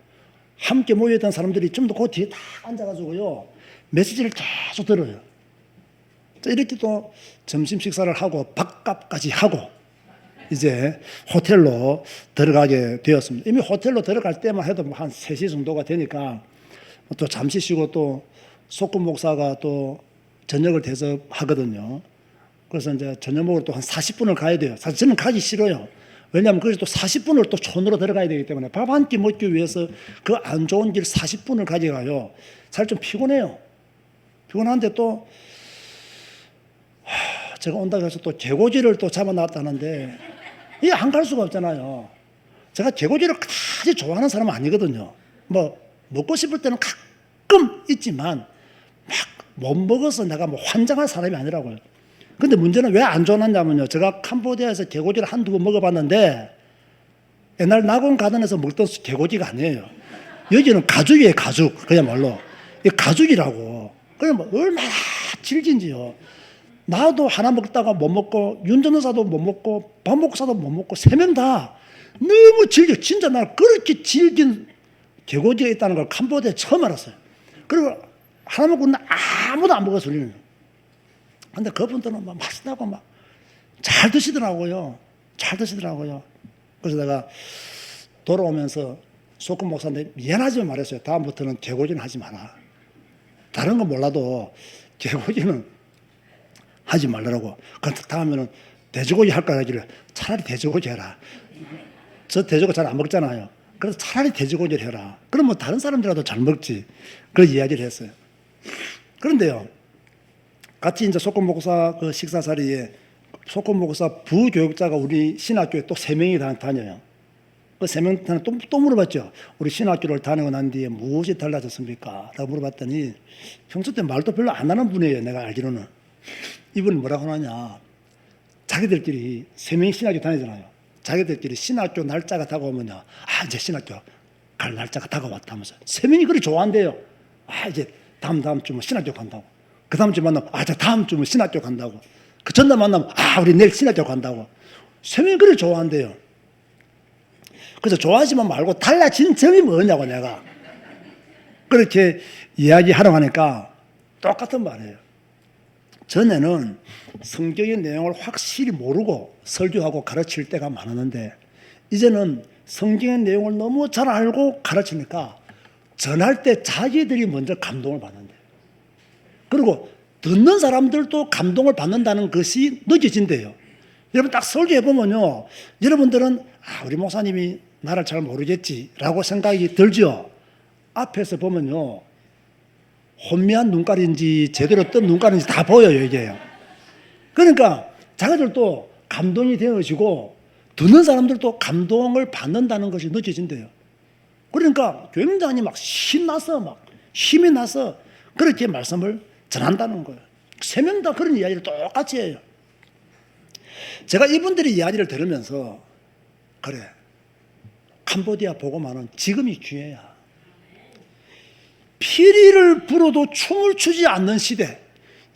함께 모여있던 사람들이 좀 더 그 뒤에 다 앉아가지고요 메시지를 계속 들어요. 이렇게 또 점심 식사를 하고 밥값까지 하고 이제 호텔로 들어가게 되었습니다. 이미 호텔로 들어갈 때만 해도 한 3시 정도가 되니까 또 잠시 쉬고 또 소금 목사가 또 저녁을 대접하거든요. 그래서 이제 저녁 먹으러 또 한 40분을 가야 돼요. 사실 저는 가기 싫어요. 왜냐하면 그래서 또 40분을 또 촌으로 들어가야 되기 때문에 밥 한 끼 먹기 위해서 그 안 좋은 길 40분을 가져가요. 사실 좀 피곤해요. 피곤한데 또 제가 온다고 해서 또 개고지를 또 잡아놨다는데 이게 안 갈 수가 없잖아요. 제가 개고지를 그다지 좋아하는 사람은 아니거든요. 뭐 먹고 싶을 때는 가끔 있지만 막 못 먹어서 내가 뭐 환장할 사람이 아니라고요. 근데 문제는 왜 안 좋아하냐면요. 제가 캄보디아에서 개고지를 한두 번 먹어봤는데 옛날 낙원 가든에서 먹던 개고지가 아니에요. 여기는 가죽이에요, 가죽. 그야말로. 이 가죽이라고. 그냥 뭐 얼마나 질긴지요. 나도 하나 먹다가 못 먹고 윤전도사도 못 먹고 박목사도 못 먹고 3명 다 너무 질겨. 진짜 나 그렇게 질긴 개고지가 있다는 걸 캄보디아에 처음 알았어요. 그리고 하나 먹고 아무도 안 먹었어요. 우리는. 근데 그분들은 막 맛있다고 막 잘 드시더라고요. 잘 드시더라고요. 그래서 내가 돌아오면서 소금 목사한테 미안하지만 말했어요. 다음부터는 개고지는 하지 마라. 다른 건 몰라도 개고지는 하지 말라고. 그래서 다음에는 돼지고기 할까 하길래 차라리 돼지고기 해라. 저 돼지고기 잘 안 먹잖아요. 그래서 차라리 돼지고기를 해라. 그럼 뭐 다른 사람들이라도 잘 먹지. 그런 이야기를 했어요. 그런데요, 같이 이제 속건 목사 그 식사 자리에 속건 목사 부교육자가 우리 신학교에 또 3명이 다녀요. 그 3명한테 또 물어봤죠. 우리 신학교를 다니고 난 뒤에 무엇이 달라졌습니까? 라고 물어봤더니 평소 때 말도 별로 안 하는 분이에요. 내가 알기로는. 이분이 뭐라고 하느냐. 자기들끼리 3명이 신학교 다니잖아요. 자기들끼리 신학교 날짜가 다가오면요. 아, 이제 신학교 갈 날짜가 다가왔다면서. 3명이 그리 좋아한대요. 아, 이제 다음 주면 신학교 간다고. 그 다음 주 만나면 아, 저 다음 주면 신학교 간다고. 그 전날 만나면 아, 우리 내일 신학교 간다고. 3명이 그리 좋아한대요. 그래서 좋아하지만 말고 달라진 점이 뭐냐고 내가. 그렇게 이야기하려고 하니까 똑같은 말이에요. 전에는 성경의 내용을 확실히 모르고 설교하고 가르칠 때가 많았는데 이제는 성경의 내용을 너무 잘 알고 가르치니까 전할 때 자기들이 먼저 감동을 받는데 그리고 듣는 사람들도 감동을 받는다는 것이 느껴진대요. 여러분 딱 설교해보면요. 여러분들은 아, 우리 목사님이 나를 잘 모르겠지라고 생각이 들죠. 앞에서 보면요. 혼미한 눈깔인지 제대로 뜬 눈깔인지 다 보여요, 이게요. 그러니까 자기들도 감동이 되어지고 듣는 사람들도 감동을 받는다는 것이 느껴진대요. 그러니까 굉장히 막 신나서 막 힘이 나서 그렇게 말씀을 전한다는 거예요. 3명 다 그런 이야기를 똑같이 해요. 제가 이분들의 이야기를 들으면서 그래, 캄보디아 복음화는 지금이 기회야. 피리를 불어도 춤을 추지 않는 시대,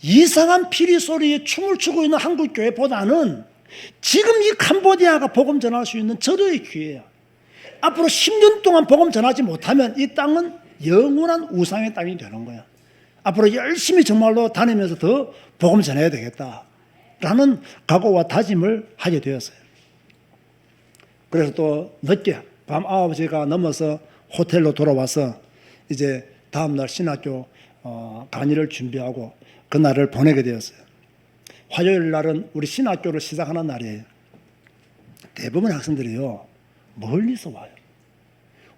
이상한 피리 소리에 춤을 추고 있는 한국 교회보다는 지금 이 캄보디아가 복음 전할 수 있는 절호의 기회야. 앞으로 10년 동안 복음 전하지 못하면 이 땅은 영원한 우상의 땅이 되는 거야. 앞으로 열심히 정말로 다니면서 더 복음 전해야 되겠다라는 각오와 다짐을 하게 되었어요. 그래서 또 늦게 밤 9시가 넘어서 호텔로 돌아와서 이제 다음날 신학교 강의를 준비하고 그날을 보내게 되었어요. 화요일 날은 우리 신학교를 시작하는 날이에요. 대부분 학생들이요 멀리서 와요.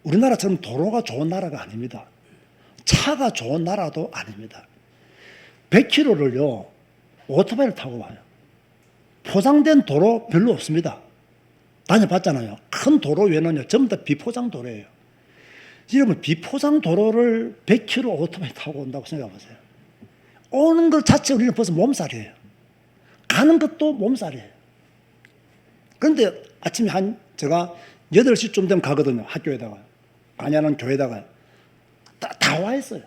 우리나라처럼 도로가 좋은 나라가 아닙니다. 차가 좋은 나라도 아닙니다. 100km를요 오토바이를 타고 와요. 포장된 도로 별로 없습니다. 다녀봤잖아요. 큰 도로 외에는요 전부 다 비포장 도로예요. 여러분 비포장 도로를 100km 오토바이 타고 온다고 생각해 보세요. 오는 것 자체 우리는 벌써 몸살이에요. 가는 것도 몸살이에요. 그런데 아침에 제가 8시쯤 되면 가거든요. 학교에다가. 관여하는 교회에다가. 다 와 있어요.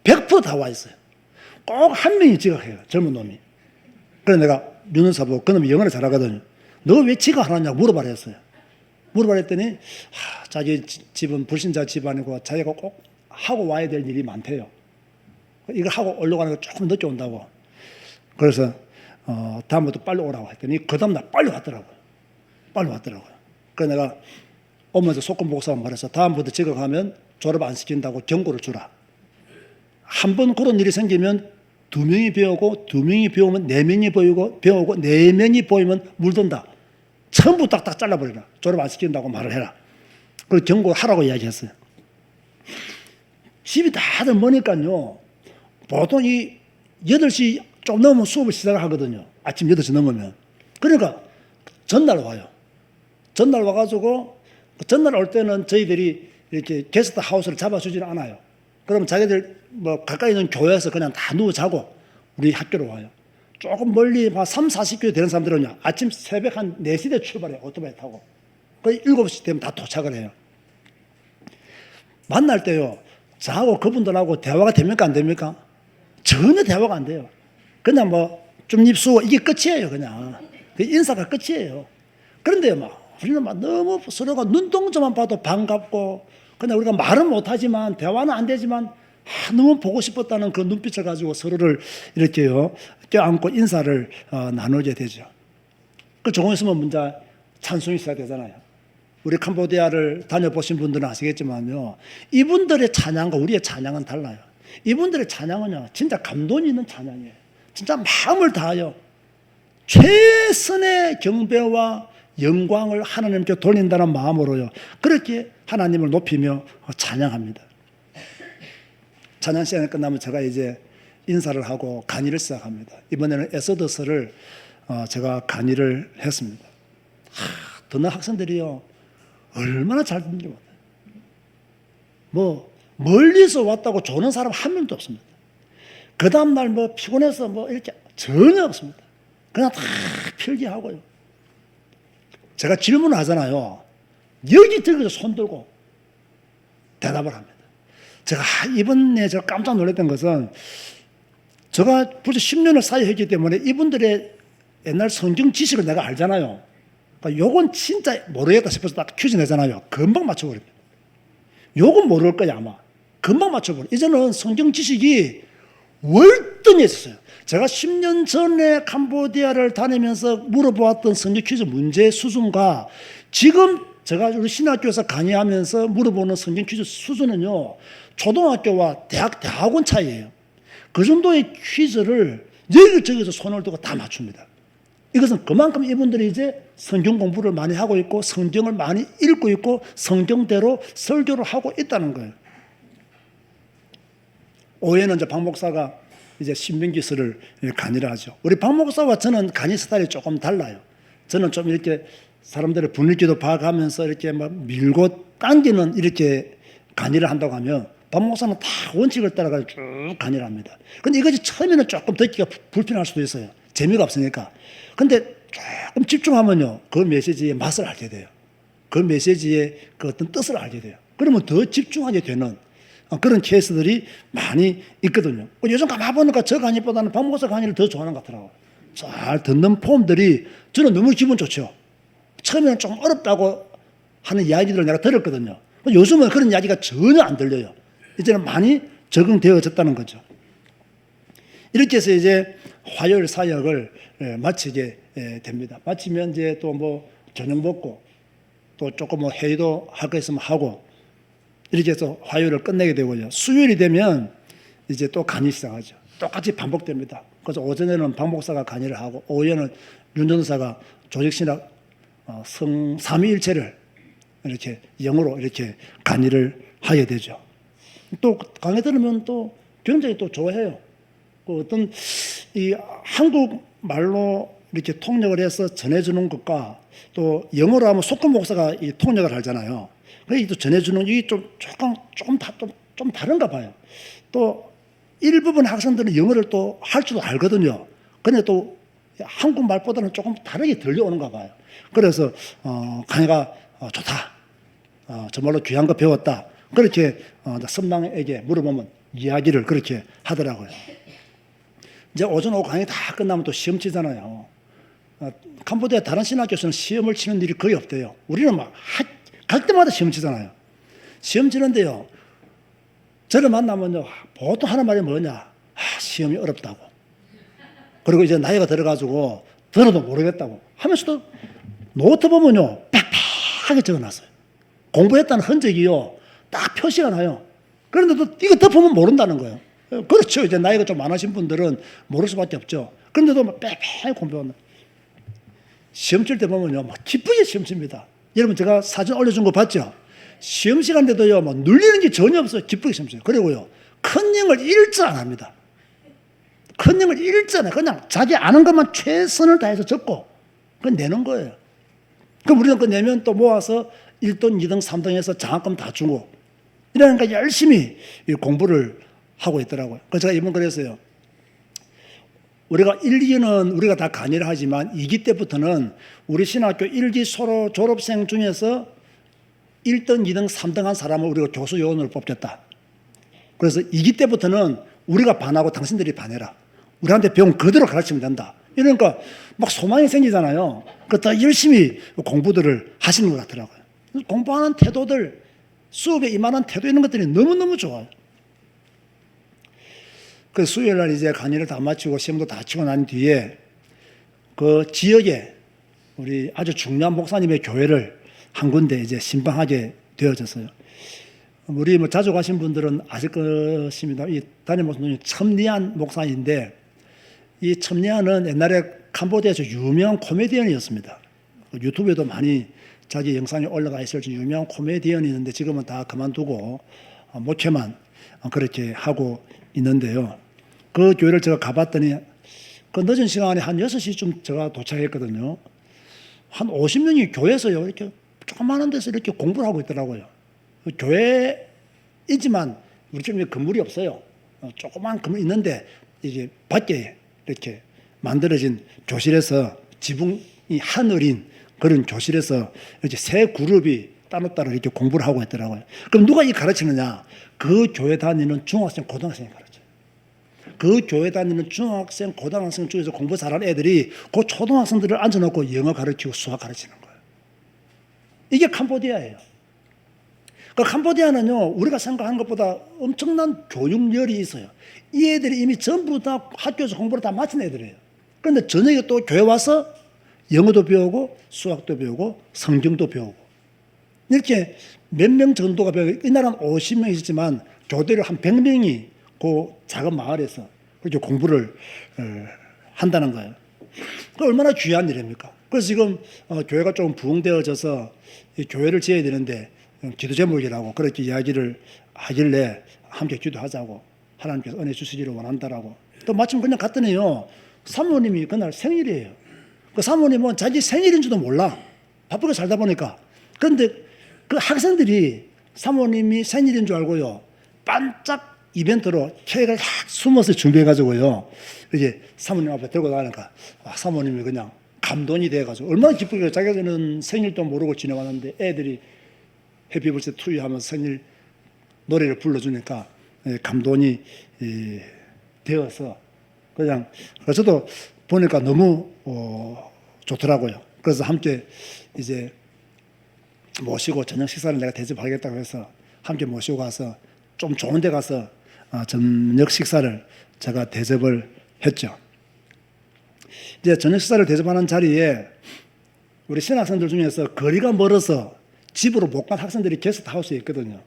100% 다 와 있어요. 꼭 한 명이 지각해요. 젊은 놈이. 그래서 내가 윤은사 보고 그놈이 영어를 잘하거든요. 너 왜 지각하느냐고 물어봐랬어요. 물어봤더니 자기 집은 불신자 집안이고 자기가 꼭 하고 와야 될 일이 많대요. 이걸 하고 올라가는 거 조금 늦게 온다고. 그래서 다음부터 빨리 오라고 했더니 그 다음날 빨리 왔더라고요. 빨리 왔더라고요. 그래서 내가 오면서 속건 목사가 말해서 다음부터 지각하면 졸업 안 시킨다고 경고를 주라. 한 번 그런 일이 생기면 2명이 배우고 2명이 배우면 4명이 배우고 4명이 보이면 물든다. 전부 딱딱 잘라버리라. 졸업 안 시킨다고 말을 해라. 그리고 경고하라고 이야기했어요. 집이 다들 머니까요. 보통 이 8시 좀 넘으면 수업을 시작을 하거든요. 아침 8시 넘으면. 그러니까 전날 와요. 전날 와가지고 전날 올 때는 저희들이 이렇게 게스트 하우스를 잡아주지는 않아요. 그럼 자기들 뭐 가까이 있는 교회에서 그냥 다 누워 자고 우리 학교로 와요. 조금 멀리 3, 40km 되는 사람들은요. 아침 새벽 한 4시 대 출발해요. 오토바이 타고. 거의 7시 되면 다 도착을 해요. 만날 때요. 저하고 그분들하고 대화가 됩니까? 안 됩니까? 전혀 대화가 안 돼요. 그냥 뭐 좀 입수 이게 끝이에요. 그냥. 그 인사가 끝이에요. 그런데 막 우리는 막 너무 서로가 눈동자만 봐도 반갑고 그냥 우리가 말은 못하지만 대화는 안 되지만 너무 보고 싶었다는 그 눈빛을 가지고 서로를 이렇게요 껴안고 인사를 나누게 되죠. 그 조금 있으면 문제 찬송이 시작되잖아요. 우리 캄보디아를 다녀보신 분들은 아시겠지만요. 이분들의 찬양과 우리의 찬양은 달라요. 이분들의 찬양은요 진짜 감동이 있는 찬양이에요. 진짜 마음을 다하여 최선의 경배와 영광을 하나님께 돌린다는 마음으로요. 그렇게 하나님을 높이며 찬양합니다. 찬양 시간이 끝나면 제가 이제 인사를 하고 강의를 시작합니다. 이번에는 에소더서를 제가 강의를 했습니다. 듣는 학생들이요, 얼마나 잘 듣는지 몰라요. 뭐 멀리서 왔다고 조는 사람 한 명도 없습니다. 그 다음날 뭐 피곤해서 뭐 이렇게 전혀 없습니다. 그냥 다 필기하고요. 제가 질문을 하잖아요. 여기저기서 손 들고 대답을 합니다. 제가 이번에 제가 깜짝 놀랐던 것은, 제가 벌써 10년을 사회했기 때문에 이분들의 옛날 성경 지식을 내가 알잖아요. 그러니까 요건 진짜 모르겠다 싶어서 딱 퀴즈 내잖아요. 금방 맞춰버립니다. 요건 모를 거야 아마. 금방 맞춰버려. 이제는 성경 지식이 월등히 있었어요. 제가 10년 전에 캄보디아를 다니면서 물어보았던 성경 퀴즈 문제 수준과 지금 제가 우리 신학교에서 강의하면서 물어보는 성경 퀴즈 수준은요, 초등학교와 대학원 차이예요. 그 정도의 퀴즈를 여기저기서 손을 두고 다 맞춥니다. 이것은 그만큼 이분들이 이제 성경 공부를 많이 하고 있고 성경을 많이 읽고 있고 성경대로 설교를 하고 있다는 거예요. 오후에는 이제 박 목사가 이제 신명기서를 강의를 하죠. 우리 박 목사와 저는 강의 스타일이 조금 달라요. 저는 좀 이렇게 사람들의 분위기도 봐가면서 이렇게 막 밀고 당기는 이렇게 강의를 한다고 하면, 박 목사는 다 원칙을 따라가지고 쭉 강의를 합니다. 근데 이것이 처음에는 조금 듣기가 불편할 수도 있어요. 재미가 없으니까. 근데 조금 집중하면요, 그 메시지의 맛을 알게 돼요. 그 메시지의 그 어떤 뜻을 알게 돼요. 그러면 더 집중하게 되는 그런 케이스들이 많이 있거든요. 요즘 가만 보니까 저 강의보다는 박 목사 강의를 더 좋아하는 것 같더라고요. 잘 듣는 폼들이 저는 너무 기분 좋죠. 처음에는 좀 어렵다고 하는 이야기들을 내가 들었거든요. 요즘은 그런 이야기가 전혀 안 들려요. 이제는 많이 적응되어졌다는 거죠. 이렇게 해서 이제 화요일 사역을 마치게 됩니다. 마치면 이제 또 뭐 저녁 먹고 또 조금 뭐 회의도 할 거 있으면 하고, 이렇게 해서 화요일을 끝내게 되고요. 수요일이 되면 이제 또 강의 시작하죠. 똑같이 반복됩니다. 그래서 오전에는 박 목사가 강의를 하고 오후에는 윤 전도사가 조직신학 삼위일체를 이렇게 영어로 이렇게 강의를 하게 되죠. 또 강의 들으면 또 굉장히 또 좋아해요. 그 어떤 이 한국 말로 이렇게 통역을 해서 전해주는 것과 또 영어로 하면 속금 목사가 이 통역을 하잖아요. 그래서 또 전해주는 이게 좀 다른가 봐요. 또 일부분 학생들은 영어를 또 할 줄도 알거든요. 근데 또 한국말보다는 조금 다르게 들려오는가 봐요. 그래서 강의가 좋다. 정말로 귀한 거 배웠다. 그렇게 선방에게 물어보면 이야기를 그렇게 하더라고요. 이제 오전 오후 강의 다 끝나면 또 시험 치잖아요. 캄보디아 다른 신학교에서는 시험을 치는 일이 거의 없대요. 우리는 막 갈 때마다 시험 치잖아요. 시험 치는데요, 저를 만나면요, 보통 하는 말이 뭐냐? 시험이 어렵다고. 그리고 이제 나이가 들어가지고 들어도 모르겠다고 하면서도 노트 보면요, 빽빽하게 적어놨어요. 공부했다는 흔적이요, 딱 표시가 나요. 그런데도 이거 덮으면 모른다는 거예요. 그렇죠. 이제 나이가 좀 많으신 분들은 모를 수밖에 없죠. 그런데도 막 빽빽하게 공부한다. 시험 칠 때 보면요, 막 기쁘게 시험 칩니다. 여러분, 제가 사진 올려준 거 봤죠? 시험 시간 때도요, 뭐 눌리는 게 전혀 없어요. 기쁘게 시험 쳐요. 그리고요, 컨닝을 일절 안 합니다. 컨닝을 일절 안 해요. 그냥 자기 아는 것만 최선을 다해서 적고, 그건 내는 거예요. 그럼 우리는 그 내면 또 모아서 1등, 2등, 3등 해서 장학금 다 주고, 이러니까 열심히 공부를 하고 있더라고요. 그래서 제가 이번 그랬어요. 우리가 1기는 우리가 다 강의를 하지만 2기 때부터는 우리 신학교 1기 서로 졸업생 중에서 1등, 2등, 3등 한 사람을 우리가 교수 요원으로 뽑겠다. 그래서 2기 때부터는 우리가 반하고 당신들이 반해라. 우리한테 배운 그대로 가르치면 된다. 이러니까 막 소망이 생기잖아요. 그러다 열심히 공부들을 하시는 것 같더라고요. 공부하는 태도들, 수업에 임하는 태도 있는 것들이 너무너무 좋아요. 그 수요일 날 이제 강의를 다 마치고 시험도 다 치고 난 뒤에 그 지역에 우리 아주 중요한 목사님의 교회를 한 군데 이제 신방하게 되어졌어요. 우리 뭐 자주 가신 분들은 아실 것입니다. 이 담임 목사님이 첨리한 목사인데 이 첨예한은 옛날에 캄보디아에서 유명한 코미디언이었습니다. 유튜브에도 많이 자기 영상이 올라가 있을 정 유명한 코미디언이었는데 지금은 다 그만두고 목회만 그렇게 하고 있는데요. 그 교회를 제가 가봤더니 그 늦은 시간에 한 6시쯤 제가 도착했거든요. 한 50명이 교회에서요, 이렇게 조그마한 데서 이렇게 공부를 하고 있더라고요. 교회이지만 우리 집에 건물이 없어요. 조그만 건물 있는데 이게 밖에 이렇게 만들어진 교실에서 지붕이 하늘인 그런 교실에서 이제 세 그룹이 따로따로 이렇게 공부를 하고 있더라고요. 그럼 누가 이 가르치느냐? 그 교회 다니는 중학생, 고등학생이 가르쳐요. 그 교회 다니는 중학생, 고등학생 중에서 공부 잘하는 애들이 그 초등학생들을 앉혀놓고 영어 가르치고 수학 가르치는 거예요. 이게 캄보디아예요. 그 캄보디아는요, 우리가 생각하는 것보다 엄청난 교육열이 있어요. 이 애들이 이미 전부 다 학교에서 공부를 다 마친 애들이에요. 그런데 저녁에 또 교회 와서 영어도 배우고 수학도 배우고 성경도 배우고 이렇게 몇 명 정도가 배우고, 이 나라는 50명 있었지만 교대를 한 100명이 그 작은 마을에서 그렇게 공부를 한다는 거예요. 그 얼마나 귀한 일입니까? 그래서 지금 교회가 조금 부흥되어져서 이 교회를 지어야 되는데 기도 제목이라고 그렇게 이야기를 하길래 함께 기도하자고 하나님께서 은혜 주시기를 원한다라고. 또 마침 그냥 갔더니요, 사모님이 그날 생일이에요. 그 사모님은 자기 생일인 줄도 몰라. 바쁘게 살다 보니까. 그런데 그 학생들이 사모님이 생일인 줄 알고요, 반짝 이벤트로 케이크를 딱 숨어서 준비해가지고요, 이제 사모님 앞에 들고 나가니까 사모님이 그냥 감동이 돼가지고 얼마나 기쁘게, 자기는 생일도 모르고 지내왔는데 애들이 해피 버스데이 투 유 하면서 생일 노래를 불러주니까 감동이 되어서 그냥 저도 보니까 너무 좋더라고요. 그래서 함께 이제 모시고 저녁 식사를 내가 대접하겠다고 해서 함께 모시고 가서 좀 좋은 데 가서 저녁 식사를 제가 대접을 했죠. 이제 저녁 식사를 대접하는 자리에 우리 신학생들 중에서 거리가 멀어서 집으로 못 간 학생들이 게스트하우스에 있거든요.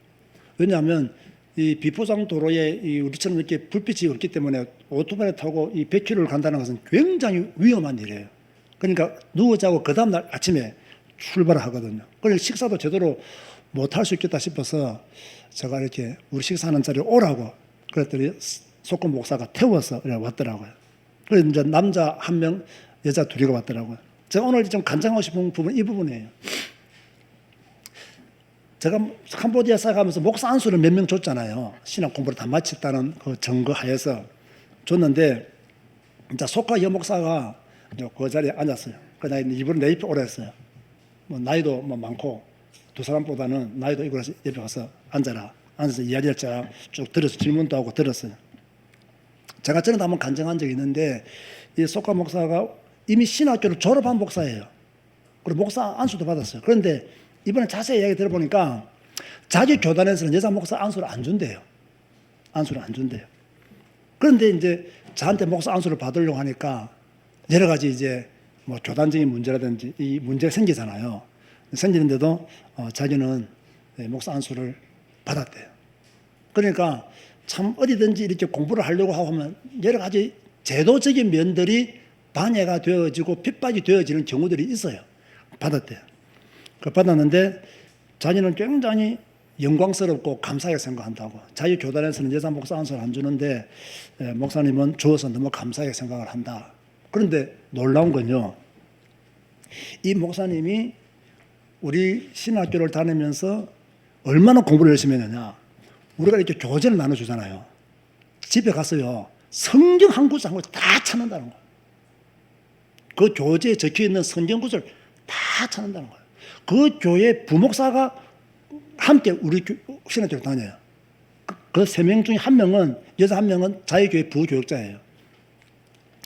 왜냐하면 이 비포장 도로에 우리처럼 이렇게 불빛이 없기 때문에 오토바이 타고 이 100km를 간다는 것은 굉장히 위험한 일이에요. 그러니까 누워 자고 그 다음날 아침에 출발을 하거든요. 그래서 식사도 제대로 못 할 수 있겠다 싶어서 제가 이렇게 우리 식사하는 자리에 오라고 그랬더니 속금 목사가 태워서 왔더라고요. 그래서 이제 남자 한 명, 여자 둘이가 왔더라고요. 제가 오늘 좀 간증하고 싶은 부분은 이 부분이에요. 제가 캄보디아 살아가면서 목사 안수를 몇 명 줬잖아요. 신학 공부를 다 마쳤다는 그 증거 하에서 줬는데, 이제 소카 여 목사가 그 자리에 앉았어요. 그러다 이분은 내 옆에 오라 했어요. 뭐 나이도 뭐 많고 두 사람보다는 나이도 있고 옆에 가서 앉아라. 앉아서 이야기를 쭉 들어서 질문도 하고 들었어요. 제가 전에 한번 간증한 적이 있는데, 이 소카 목사가 이미 신학교를 졸업한 목사예요. 그리고 목사 안수도 받았어요. 그런데 이번에 자세히 이야기 들어보니까 자기 교단에서는 여자 목사 안수를 안 준대요. 안수를 안 준대요. 그런데 이제 저한테 목사 안수를 받으려고 하니까 여러 가지 이제 뭐 교단적인 문제라든지 이 문제가 생기잖아요. 생기는데도 자기는 목사 안수를 받았대요. 그러니까 참 어디든지 이렇게 공부를 하려고 하면 여러 가지 제도적인 면들이 방해가 되어지고 핍박이 되어지는 경우들이 있어요. 받았대요. 받았는데 자기는 굉장히 영광스럽고 감사하게 생각한다고. 자기 교단에서는 여자 목사 안수를 안 주는데 목사님은 주어서 너무 감사하게 생각을 한다. 그런데 놀라운 건요, 이 목사님이 우리 신학교를 다니면서 얼마나 공부를 열심히 했느냐. 우리가 이렇게 교재를 나눠주잖아요. 집에 가서요, 성경 한 구절 한 구절 다 찾는다는 거예요. 그 교재에 적혀있는 성경 구절 다 찾는다는 거예요. 그 교회 부목사가 함께 우리 신학교를 다녀요. 그 세 명 중에 한 명은, 여자 한 명은 자기 교회 부교육자예요.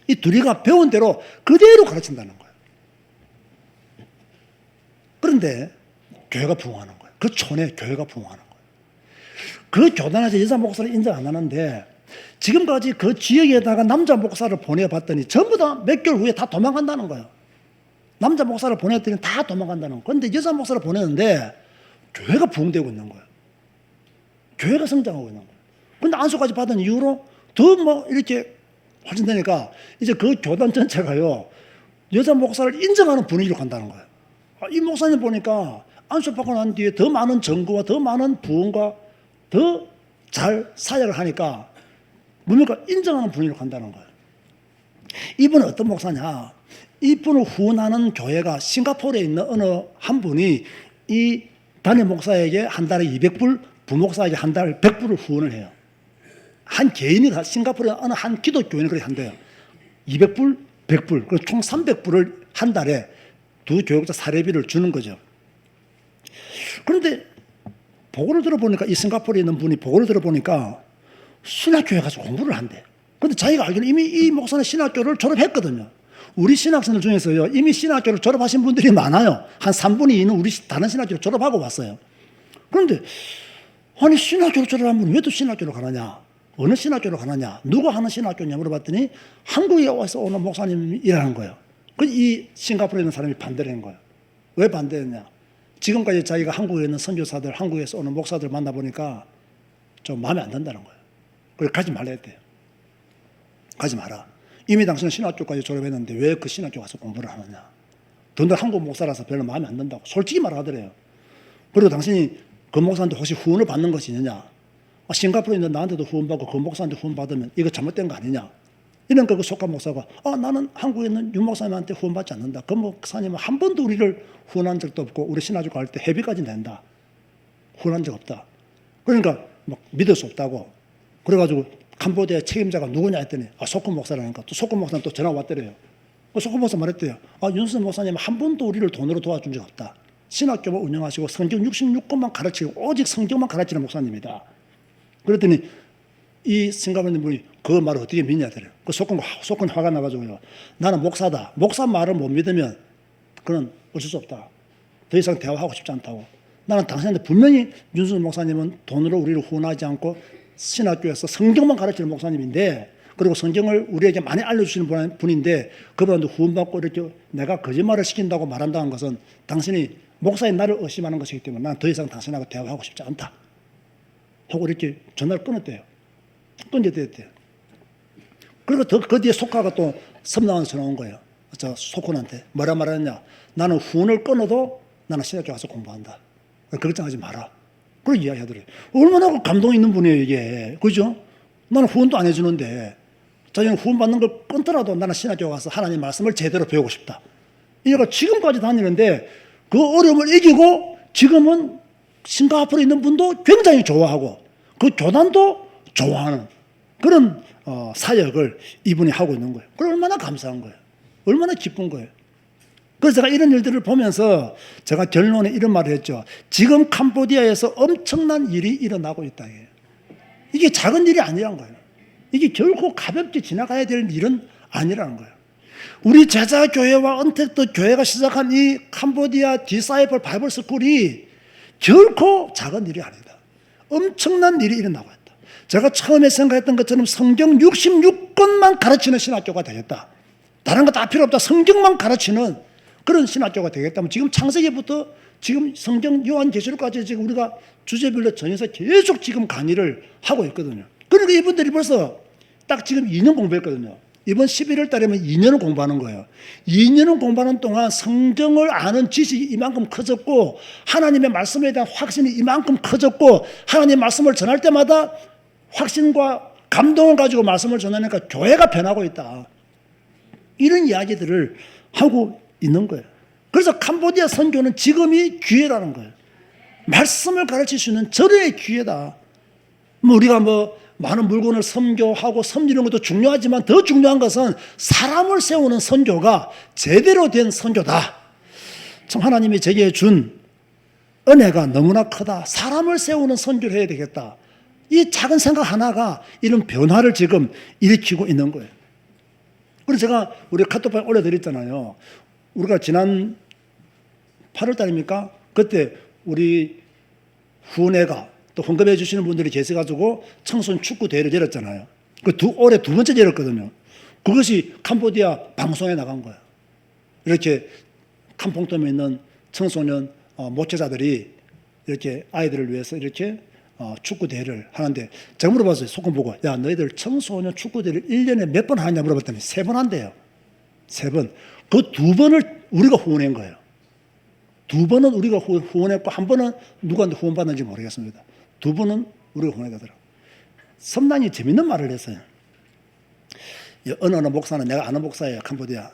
이 둘이가 배운 대로 그대로 가르친다는 거예요. 그런데 교회가 부흥하는 거예요. 그 촌에 교회가 부흥하는 거예요. 그 교단에서 여자 목사를 인정 안 하는데 지금까지 그 지역에다가 남자 목사를 보내봤더니 전부 다 몇 개월 후에 다 도망간다는 거예요. 남자 목사를 보냈더니 다 도망간다는 거예요. 그런데 여자 목사를 보냈는데 교회가 부흥되고 있는 거예요. 교회가 성장하고 있는 거예요. 그런데 안수까지 받은 이후로 더 뭐 이렇게 확진되니까 이제 그 교단 전체가요, 여자 목사를 인정하는 분위기로 간다는 거예요. 이 목사님 보니까 안수받고 난 뒤에 더 많은 정거와 더 많은 부흥과 더 잘 사역을 하니까 뭡니까? 인정하는 분위기로 간다는 거예요. 이분은 어떤 목사냐? 이분을 후원하는 교회가 싱가포르에 있는 어느 한 분이 이 담임 목사에게 한 달에 200불, 부목사에게 한 달에 100불을 후원을 해요. 한 개인이 싱가포르에 어느 한 기독교인이 그렇게 한대요. 200불, 100불, 그래서 총 300불을 한 달에 두 교육자 사례비를 주는 거죠. 그런데 보고를 들어보니까 이 싱가포르에 있는 분이 보고를 들어보니까 신학교에 가서 공부를 한대. 그런데 자기가 알기로는 이미 이 목사는 신학교를 졸업했거든요. 우리 신학생들 중에서요, 이미 신학교를 졸업하신 분들이 많아요. 한 3분의 2는 우리 다른 신학교를 졸업하고 왔어요. 그런데 아니 신학교를 졸업한 분이 왜 또 신학교로 가느냐? 어느 신학교로 가느냐? 누가 하는 신학교냐 물어봤더니 한국에 와서 오는 목사님이라는 거예요. 이 싱가포르에 있는 사람이 반대를 한 거예요. 왜 반대했냐? 지금까지 자기가 한국에 있는 선교사들, 한국에서 오는 목사들 만나보니까 좀 마음에 안 든다는 거예요. 그래서 가지 말라 했대요. 가지 마라. 이미 당신은 신학교까지 졸업했는데 왜 그 신학교 가서 공부를 하느냐. 더군다나 한국 목사라서 별로 마음에 안 든다고 솔직히 말하더래요. 그리고 당신이 그 목사한테 혹시 후원을 받는 것이 있느냐. 싱가포르에 있는 나한테도 후원받고 그 목사한테 후원받으면 이거 잘못된 거 아니냐. 이러니까 그 속한 목사가 나는 한국에 있는 윤 목사님한테 후원받지 않는다. 그 목사님은 한 번도 우리를 후원한 적도 없고 우리 신학교 갈 때 회비까지 낸다. 후원한 적 없다. 그러니까 막 믿을 수 없다고. 그래가지고 캄보디아 책임자가 누구냐 했더니 소큰 목사라니까 또 소큰 목사는 또 전화 왔더래요. 소큰 목사 말했대요. 윤선 목사님 한 번도 우리를 돈으로 도와준 적 없다. 신학교만 운영하시고 성경 66권만 가르치고 오직 성경만 가르치는 목사님이다. 그랬더니 이 싱가포르 분이 그 말을 어떻게 믿냐 하더래요. 그 소큰 화가 나가지고요. 나는 목사다. 목사 말을 못 믿으면 그건 어쩔 수 없다. 더 이상 대화하고 싶지 않다고. 나는 당신한테 분명히 윤순 목사님은 돈으로 우리를 후원하지 않고 신학교에서 성경만 가르치는 목사님인데, 그리고 성경을 우리에게 많이 알려주시는 분인데 그분한테 후원받고 이렇게 내가 거짓말을 시킨다고 말한다는 것은 당신이 목사인 나를 의심하는 것이기 때문에 난 더 이상 당신하고 대화하고 싶지 않다 하고 이렇게 전화를 끊었대요. 끊어댔대요. 그리고 그 뒤에 속하가 또 섬나와서 전화 온 거예요. 저 소콘한테 뭐라 말하느냐. 나는 후원을 끊어도 나는 신학교 가서 공부한다. 걱정하지 마라. 그렇게 이야기하더래요. 얼마나 감동 있는 분이에요 이게. 그죠? 나는 후원도 안 해주는데 자기는 후원 받는 걸 끊더라도 나는 신학교 가서 하나님 말씀을 제대로 배우고 싶다. 얘가 지금까지 다니는데 그 어려움을 이기고 지금은 싱가포르에 있는 분도 굉장히 좋아하고 그 교단도 좋아하는 그런 사역을 이분이 하고 있는 거예요. 그럼 얼마나 감사한 거예요. 얼마나 기쁜 거예요. 그래서 제가 이런 일들을 보면서 제가 결론에 이런 말을 했죠. 지금 캄보디아에서 엄청난 일이 일어나고 있다. 이게 작은 일이 아니란 거예요. 이게 결코 가볍게 지나가야 될 일은 아니라는 거예요. 우리 제자교회와 언택트 교회가 시작한 이 캄보디아 디사이플 바이블 스쿨이 결코 작은 일이 아니다. 엄청난 일이 일어나고 있다. 제가 처음에 생각했던 것처럼 성경 66권만 가르치는 신학교가 되겠다. 다른 거 다 필요 없다. 성경만 가르치는 그런 신학교가 되겠다면 지금 창세기부터 지금 성경 요한계시록까지 지금 우리가 주제별로 정해서 계속 지금 강의를 하고 있거든요. 그러니까 이분들이 벌써 딱 지금 2년 공부했거든요. 이번 11월 달에면 2년을 공부하는 거예요. 2년을 공부하는 동안 성경을 아는 지식이 이만큼 커졌고 하나님의 말씀에 대한 확신이 이만큼 커졌고 하나님의 말씀을 전할 때마다 확신과 감동을 가지고 말씀을 전하니까 교회가 변하고 있다. 이런 이야기들을 하고 있는 거예요. 그래서 캄보디아 선교는 지금이 기회라는 거예요. 말씀을 가르칠 수 있는 절호의 기회다. 우리가 많은 물건을 선교하고 섬기는 것도 중요하지만 더 중요한 것은 사람을 세우는 선교가 제대로 된 선교다. 참 하나님이 제게 준 은혜가 너무나 크다. 사람을 세우는 선교를 해야 되겠다. 이 작은 생각 하나가 이런 변화를 지금 일으키고 있는 거예요. 그래서 제가 우리 카톡방에 올려드렸잖아요. 우리가 지난 8월 달입니까? 그때 우리 후원회가 또 헌금해 주시는 분들이 계셔가지고 청소년 축구 대회를 열었잖아요. 올해 두 번째 열었거든요. 그것이 캄보디아 방송에 나간 거예요. 이렇게 캄퐁텀에 있는 청소년 모체자들이 이렇게 아이들을 위해서 이렇게 축구 대회를 하는데 제가 물어봤어요. 소금 보고 야 너희들 청소년 축구 대회를 1년에 몇 번 하냐 물어봤더니 3번 한대요. 3번. 그 2번을 우리가 후원한 거예요. 2번은 우리가 후원했고 한 번은 누구한테 후원받는지 모르겠습니다. 2번은 우리가 후원하더라고요. 섬당이 재밌는 말을 했어요. 어느 목사는 내가 아는 목사예요. 캄보디아.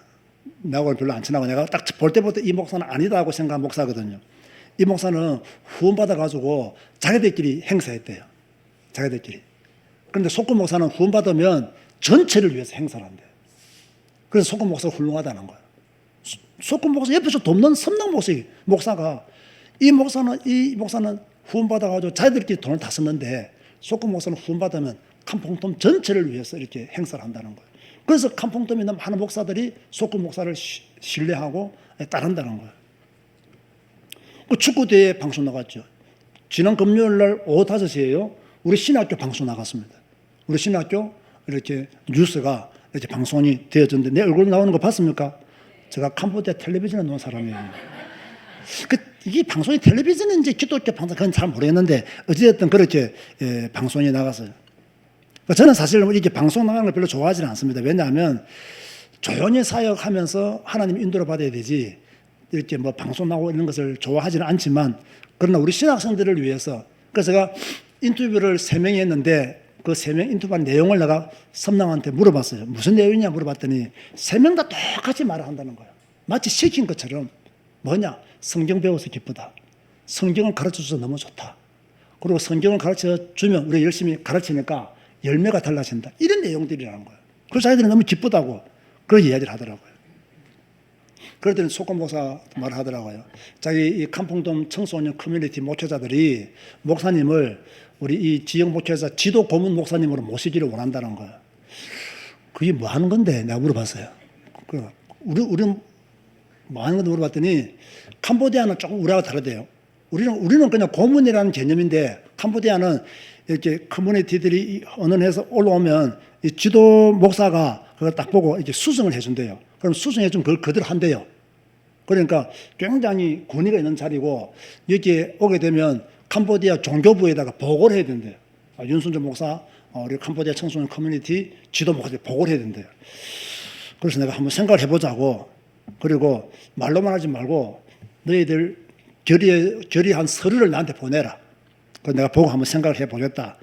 나하고는 별로 안 친하고 내가 딱 볼 때부터 이 목사는 아니다 하고 생각한 목사거든요. 이 목사는 후원받아가지고 자기들끼리 행사했대요. 자기들끼리. 그런데 속금 목사는 후원받으면 전체를 위해서 행사를 한대요. 그래서 속금 목사가 훌륭하다는 거예요. 속금 목사 옆에서 돕는 섬당 목사가 이 목사는 후원받아가지고 자기들끼리 돈을 다 썼는데 속금 목사는 후원받으면 캄퐁돔 전체를 위해서 이렇게 행사를 한다는 거예요. 그래서 캄퐁돔에 있는 많은 목사들이 속금 목사를 신뢰하고 따른다는 거예요. 그 축구대회 방송 나갔죠. 지난 금요일 날 오후 5시에요. 우리 신학교 방송 나갔습니다. 우리 신학교 이렇게 뉴스가 이렇게 방송이 되어졌는데 내 얼굴 나오는 거 봤습니까? 제가 캄보디아 텔레비전에 놓은 사람이에요. 이게 방송이 텔레비전인지 기독교 방송 그건 잘 모르겠는데 어찌됐든 그렇게 방송이 나갔어요. 저는 사실 이렇게 방송 나가는 걸 별로 좋아하지는 않습니다. 왜냐하면 조용히 사역하면서 하나님 인도를 받아야 되지 이렇게 뭐 방송 나오고 이런 것을 좋아하지는 않지만 그러나 우리 신학생들을 위해서 그래서 제가 인터뷰를 3명이 했는데 그 3명 인터뷰한 내용을 내가 섬당한테 물어봤어요. 무슨 내용이냐 물어봤더니 3명 다 똑같이 말을 한다는 거예요. 마치 시킨 것처럼 뭐냐? 성경 배워서 기쁘다. 성경을 가르쳐줘서 너무 좋다. 그리고 성경을 가르쳐주면 우리 열심히 가르치니까 열매가 달라진다. 이런 내용들이라는 거예요. 그래서 자기들이 너무 기쁘다고 그런 이야기를 하더라고요. 그러더니 속금 목사 말을 하더라고요. 자기 이 캄퐁돔 청소년 커뮤니티 목회자들이 목사님을 우리 이 지역 목회자 지도 고문 목사님으로 모시기를 원한다는 거예요. 그게 뭐 하는 건데? 내가 물어봤어요. 우리는 뭐 하는 건데 물어봤더니 캄보디아는 조금 우리하고 다르대요. 우리는 그냥 고문이라는 개념인데 캄보디아는 이렇게 커뮤니티들이 언론에서 올라오면 이 지도 목사가 그걸 딱 보고 이렇게 수정을 해준대요. 그럼 수정해주면 그걸 그대로 한대요. 그러니까 굉장히 권위가 있는 자리고 여기에 오게 되면 캄보디아 종교부에다가 보고를 해야 된대요. 윤순조 목사, 우리 캄보디아 청소년 커뮤니티 지도 목사한테 보고를 해야 된대요. 그래서 내가 한번 생각을 해보자고 그리고 말로만 하지 말고 너희들 결의한 서류를 나한테 보내라. 그래서 내가 보고 한번 생각을 해보겠다.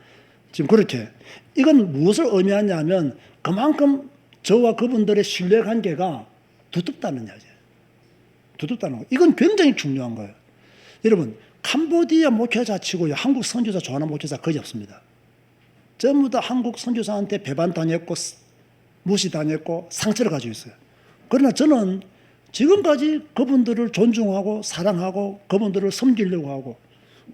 지금 그렇게 이건 무엇을 의미하냐면 그만큼 저와 그분들의 신뢰관계가 두텁다는 이야기예요. 두텁다는 거. 이건 굉장히 중요한 거예요. 여러분 캄보디아 목회자 치고요 한국 선교사 좋아하는 목회자 거의 없습니다. 전부 다 한국 선교사한테 배반당했고 무시당했고 상처를 가지고 있어요. 그러나 저는 지금까지 그분들을 존중하고 사랑하고 그분들을 섬기려고 하고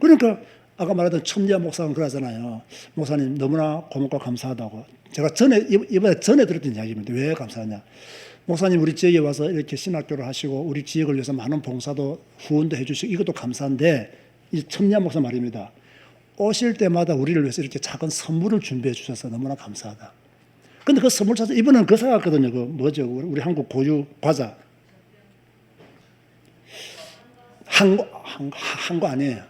그러니까 아까 말했던 첨리아 목사는 그러잖아요. 목사님 너무나 고맙고 감사하다고. 제가 이번에 전에 들었던 이야기입니다. 왜 감사하냐. 목사님 우리 지역에 와서 이렇게 신학교를 하시고 우리 지역을 위해서 많은 봉사도 후원도 해주시고 이것도 감사한데 이 첨리아 목사 말입니다. 오실 때마다 우리를 위해서 이렇게 작은 선물을 준비해 주셔서 너무나 감사하다. 근데 그 선물 찾아 이번엔 그 생각했거든요. 그 뭐죠? 우리 한국 고유 과자. 한 거 아니에요.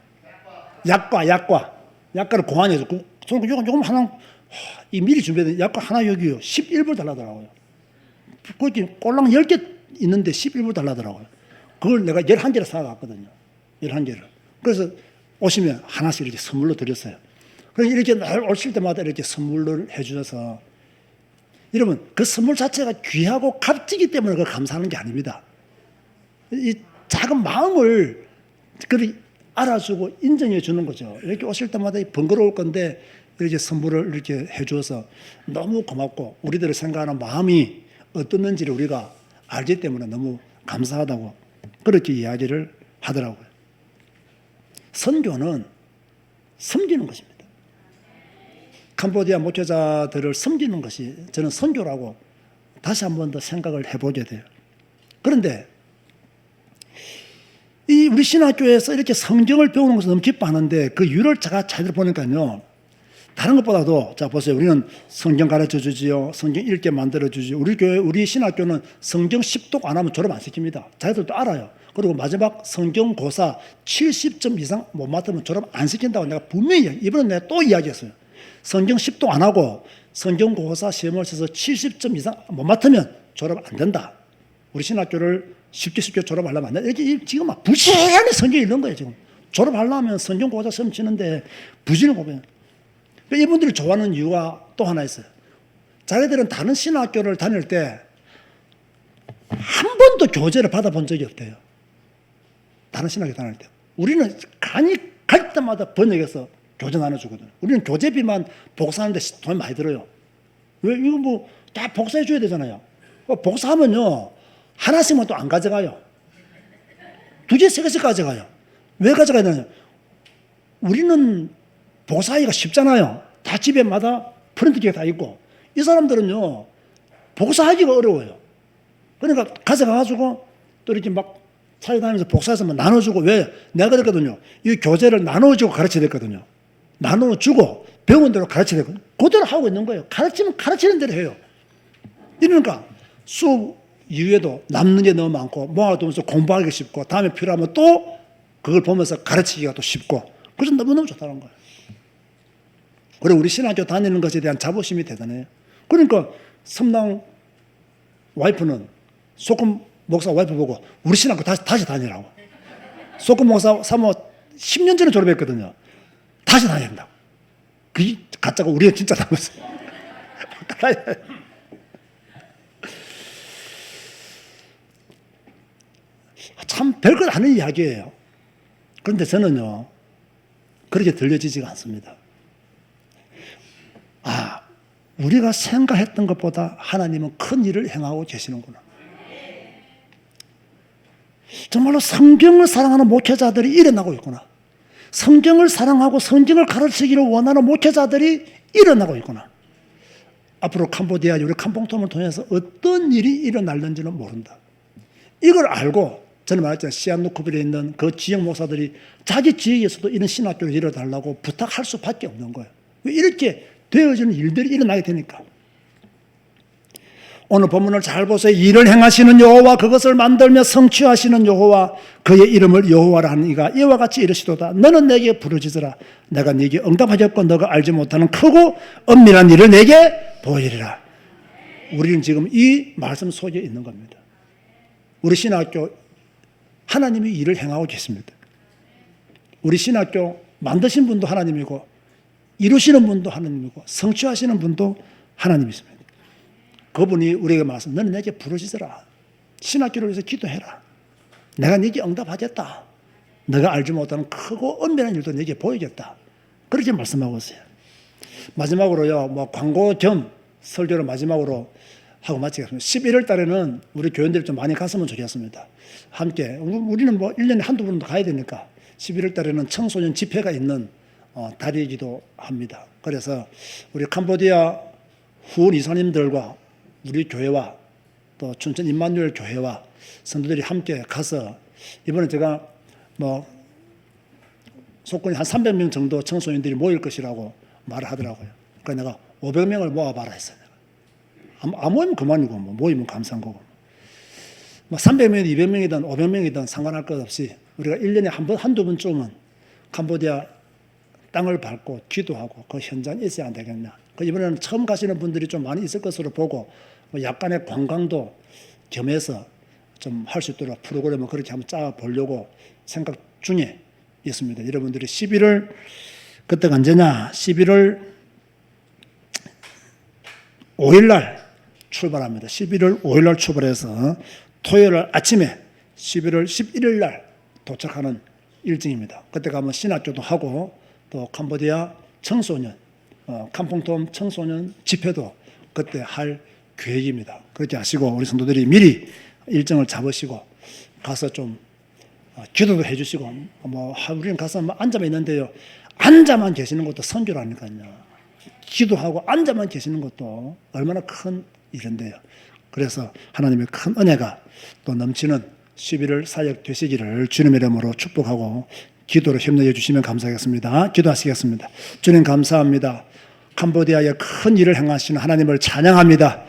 약과를 공안에서 요금 하나 이 미리 준비된 약과 하나 여기요 11불 달라더라고요. 그렇게 꼴랑 10개 있는데 11불 달라더라고요. 그걸 내가 11개를 사갔거든요. 11개를. 그래서 오시면 하나씩 이렇게 선물로 드렸어요. 그래서 이렇게 날 오실 때마다 이렇게 선물을 해주셔서 여러분 그 선물 자체가 귀하고 값지기 때문에 그걸 감사하는 게 아닙니다. 이 작은 마음을 그걸 알아주고 인정해 주는 거죠. 이렇게 오실 때마다 번거로울 건데 이렇게 선물을 이렇게 해줘서 너무 고맙고 우리들을 생각하는 마음이 어떻는지를 우리가 알기 때문에 너무 감사하다고 그렇게 이야기를 하더라고요. 선교는 섬기는 것입니다. 캄보디아 목회자들을 섬기는 것이 저는 선교라고 다시 한 번 더 생각을 해보게 돼요. 그런데 우리 신학교에서 이렇게 성경을 배우는 것을 너무 기뻐하는데 그 이유를 제가 잘 보니까요. 다른 것보다도 자 보세요. 우리는 성경 가르쳐 주지요. 성경 읽게 만들어 주지요. 우리 교회 우리 신학교는 성경 10독 안 하면 졸업 안 시킵니다. 자기들도 알아요. 그리고 마지막 성경 고사 70점 이상 못 맞으면 졸업 안 시킨다고 내가 분명히 이번에 내가 또 이야기했어요. 성경 10독 안 하고 성경 고사 시험을 쳐서 70점 이상 못 맞으면 졸업 안 된다. 우리 신학교를 쉽게 졸업하려면 안 된다. 이렇게 지금 막 부지런히 성경 읽는 거예요. 지금 졸업하려면 성경 고사 시험 치는데 부지런히 보면 이분들이 좋아하는 이유가 또 하나 있어요. 자기들은 다른 신학교를 다닐 때 한 번도 교재를 받아본 적이 없대요. 다른 신학교 다닐 때. 우리는 간이 갈 때마다 번역해서 교재 나눠주거든요. 우리는 교재비만 복사하는데 돈 많이 들어요. 왜? 이거 뭐 다 복사해 줘야 되잖아요. 복사하면요 하나씩만 또 안 가져가요. 두 개, 세 개씩 가져가요. 왜 가져가야 되냐? 우리는 복사하기가 쉽잖아요. 다 집에마다 프린트기가 다 있고. 이 사람들은요 복사하기가 어려워요. 그러니까 가져가가지고 또 이렇게 막 찾아다니면서 복사해서 막 나눠주고. 왜? 내가 그랬거든요. 이 교재를 나눠주고 가르쳐야 됐거든요. 나눠주고 배운 대로 가르쳐야 되거든요. 그대로 하고 있는 거예요. 가르치면 가르치는 대로 해요. 이러니까 수업 이후에도 남는 게 너무 많고 모아두면서 공부하기 쉽고 다음에 필요하면 또 그걸 보면서 가르치기가 또 쉽고 그래서 너무너무 좋다는 거예요. 그리고 우리 신학교 다니는 것에 대한 자부심이 대단해요. 그러니까 섬당 와이프는 소금 목사 와이프 보고 우리 신학교 다시 다니라고. 소금 목사 사모 10년 전에 졸업했거든요. 다시 다녀야 된다고. 그게 가짜고 우리가 진짜 닮았어요. 참 별것 아닌 이야기예요. 그런데 저는요 그렇게 들려지지가 않습니다. 아, 우리가 생각했던 것보다 하나님은 큰 일을 행하고 계시는구나. 정말로 성경을 사랑하는 목회자들이 일어나고 있구나. 성경을 사랑하고 성경을 가르치기를 원하는 목회자들이 일어나고 있구나. 앞으로 캄보디아 우리 캄봉톰을 통해서 어떤 일이 일어날는지는 모른다. 이걸 알고 저는 말했잖아요. 시안누쿠빌에 있는 그 지역 목사들이 자기 지역에서도 이런 신학교를 열어달라고 부탁할 수밖에 없는 거예요. 이렇게 되어지는 일들이 일어나게 되니까. 오늘 본문을 잘 보세요. 일을 행하시는 여호와 그것을 만들며 성취하시는 여호와 그의 이름을 여호와라 하는 이가 이와 같이 이르시도다. 너는 내게 부르짖으라. 내가 네게 응답하겠고 너가 알지 못하는 크고 엄밀한 일을 내게 보이리라. 우리는 지금 이 말씀 속에 있는 겁니다. 우리 신학교 하나님이 일을 행하고 계십니다. 우리 신학교 만드신 분도 하나님이고 이루시는 분도 하나님이고 성취하시는 분도 하나님이십니다. 그분이 우리에게 말씀, 너는 내게 부르짖으라. 신학교를 위해서 기도해라. 내가 네게 응답하겠다. 내가 알지 못하는 크고 엄밀한 일도 네게 보이겠다. 그렇게 말씀하고 있어요. 마지막으로요, 뭐 광고 겸 설교를 마지막으로 하고 마치겠습니다. 11월 달에는 우리 교인들이 좀 많이 갔으면 좋겠습니다. 함께. 우리는 뭐 1년에 한두 번도 가야 되니까 11월 달에는 청소년 집회가 있는 달이기도 합니다. 그래서 우리 캄보디아 후원 이사님들과 우리 교회와 또 춘천 임마누엘 교회와 성도들이 함께 가서 이번에 제가 뭐 속건이 한 300명 정도 청소년들이 모일 것이라고 말을 하더라고요. 그래서 내가 500명을 모아봐라 했어요. 안 모이면 그만이고 뭐 모이면 감사한 거고. 뭐 300명이든 200명이든 500명이든 상관할 것 없이 우리가 1년에 한두 번쯤은 캄보디아 땅을 밟고 기도하고 그 현장에 있어야 안 되겠냐. 이번에는 처음 가시는 분들이 좀 많이 있을 것으로 보고 뭐 약간의 관광도 겸해서 좀 할 수 있도록 프로그램을 그렇게 한번 짜보려고 생각 중에 있습니다. 여러분들이 11월 그때가 언제냐? 11월 5일날 출발합니다. 11월 5일날 출발해서 토요일 아침에 11월 11일날 도착하는 일정입니다. 그때 가면 신학교도 하고 또 캄보디아 청소년, 캄퐁톰 청소년 집회도 그때 할 계획입니다. 그렇게 하시고 우리 성도들이 미리 일정을 잡으시고 가서 좀 기도도 해주시고 뭐 우리는 가서 앉아만 있는데요. 앉아만 계시는 것도 선교라니까요. 기도하고 앉아만 계시는 것도 얼마나 큰 일인데요. 그래서 하나님의 큰 은혜가 또 넘치는 11월 사역 되시기를 주님의 이름으로 축복하고 기도로 힘내어 주시면 감사하겠습니다. 기도하시겠습니다. 주님 감사합니다. 캄보디아에 큰 일을 행하시는 하나님을 찬양합니다.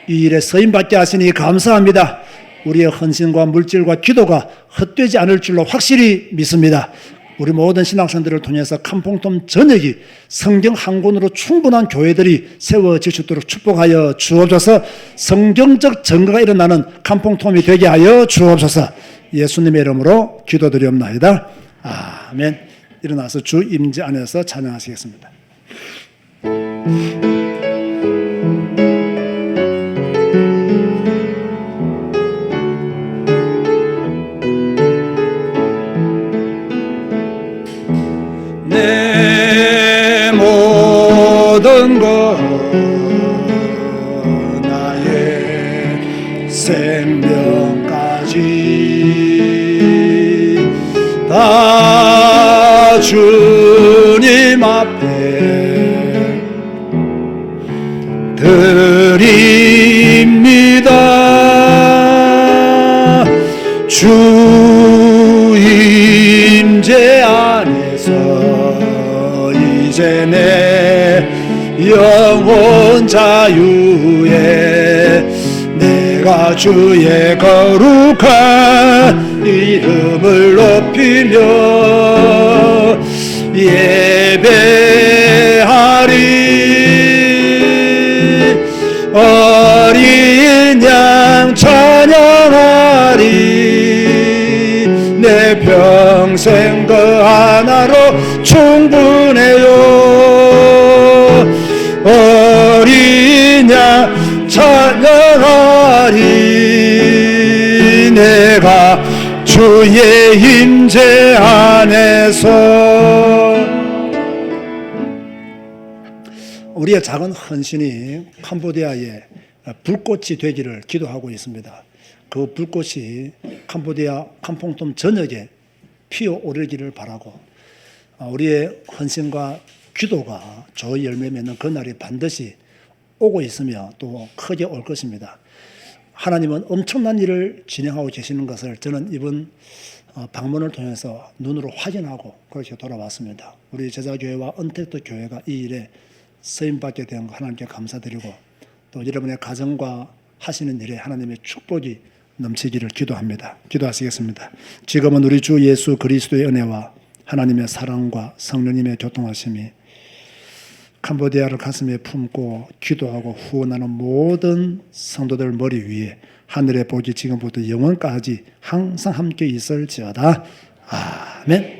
이 일에 서임받게 하시니 감사합니다. 우리의 헌신과 물질과 기도가 헛되지 않을 줄로 확실히 믿습니다. 우리 모든 신학생들을 통해서 캄퐁톰 전역이 성경 한 권으로 충분한 교회들이 세워질 수 있도록 축복하여 주옵소서. 성경적 증거가 일어나는 캄퐁톰이 되게 하여 주옵소서. 예수님의 이름으로 기도드리옵나이다. 아멘. 일어나서 주 임재 안에서 찬양하시겠습니다. 내 모든 것 나의 생명까지 다 주님 앞에 드립니다. 주 임재 안에서 이제 내 영혼 자유에 내가 주의 거룩한 이름을 높이며 예배하리. 어린 양 찬양하리. 내 평생 그 하나로 충분해요. 어린 양 찬양하리. 내가 주의 임재 안에서. 우리의 작은 헌신이 캄보디아에 불꽃이 되기를 기도하고 있습니다. 그 불꽃이 캄보디아 캄퐁톰 전역에 피어오르기를 바라고, 우리의 헌신과 기도가 좋은 열매 맺는 그날이 반드시 오고 있으며 또 크게 올 것입니다. 하나님은 엄청난 일을 진행하고 계시는 것을 저는 이번 방문을 통해서 눈으로 확인하고 그렇게 돌아왔습니다. 우리 제자교회와 언택트 교회가 이 일에 쓰임받게 된 거 하나님께 감사드리고, 또 여러분의 가정과 하시는 일에 하나님의 축복이 넘치기를 기도합니다. 기도하시겠습니다. 지금은 우리 주 예수 그리스도의 은혜와 하나님의 사랑과 성령님의 교통하심이 캄보디아를 가슴에 품고 기도하고 후원하는 모든 성도들 머리 위에 하늘의 복이 지금부터 영원까지 항상 함께 있을지어다. 아멘.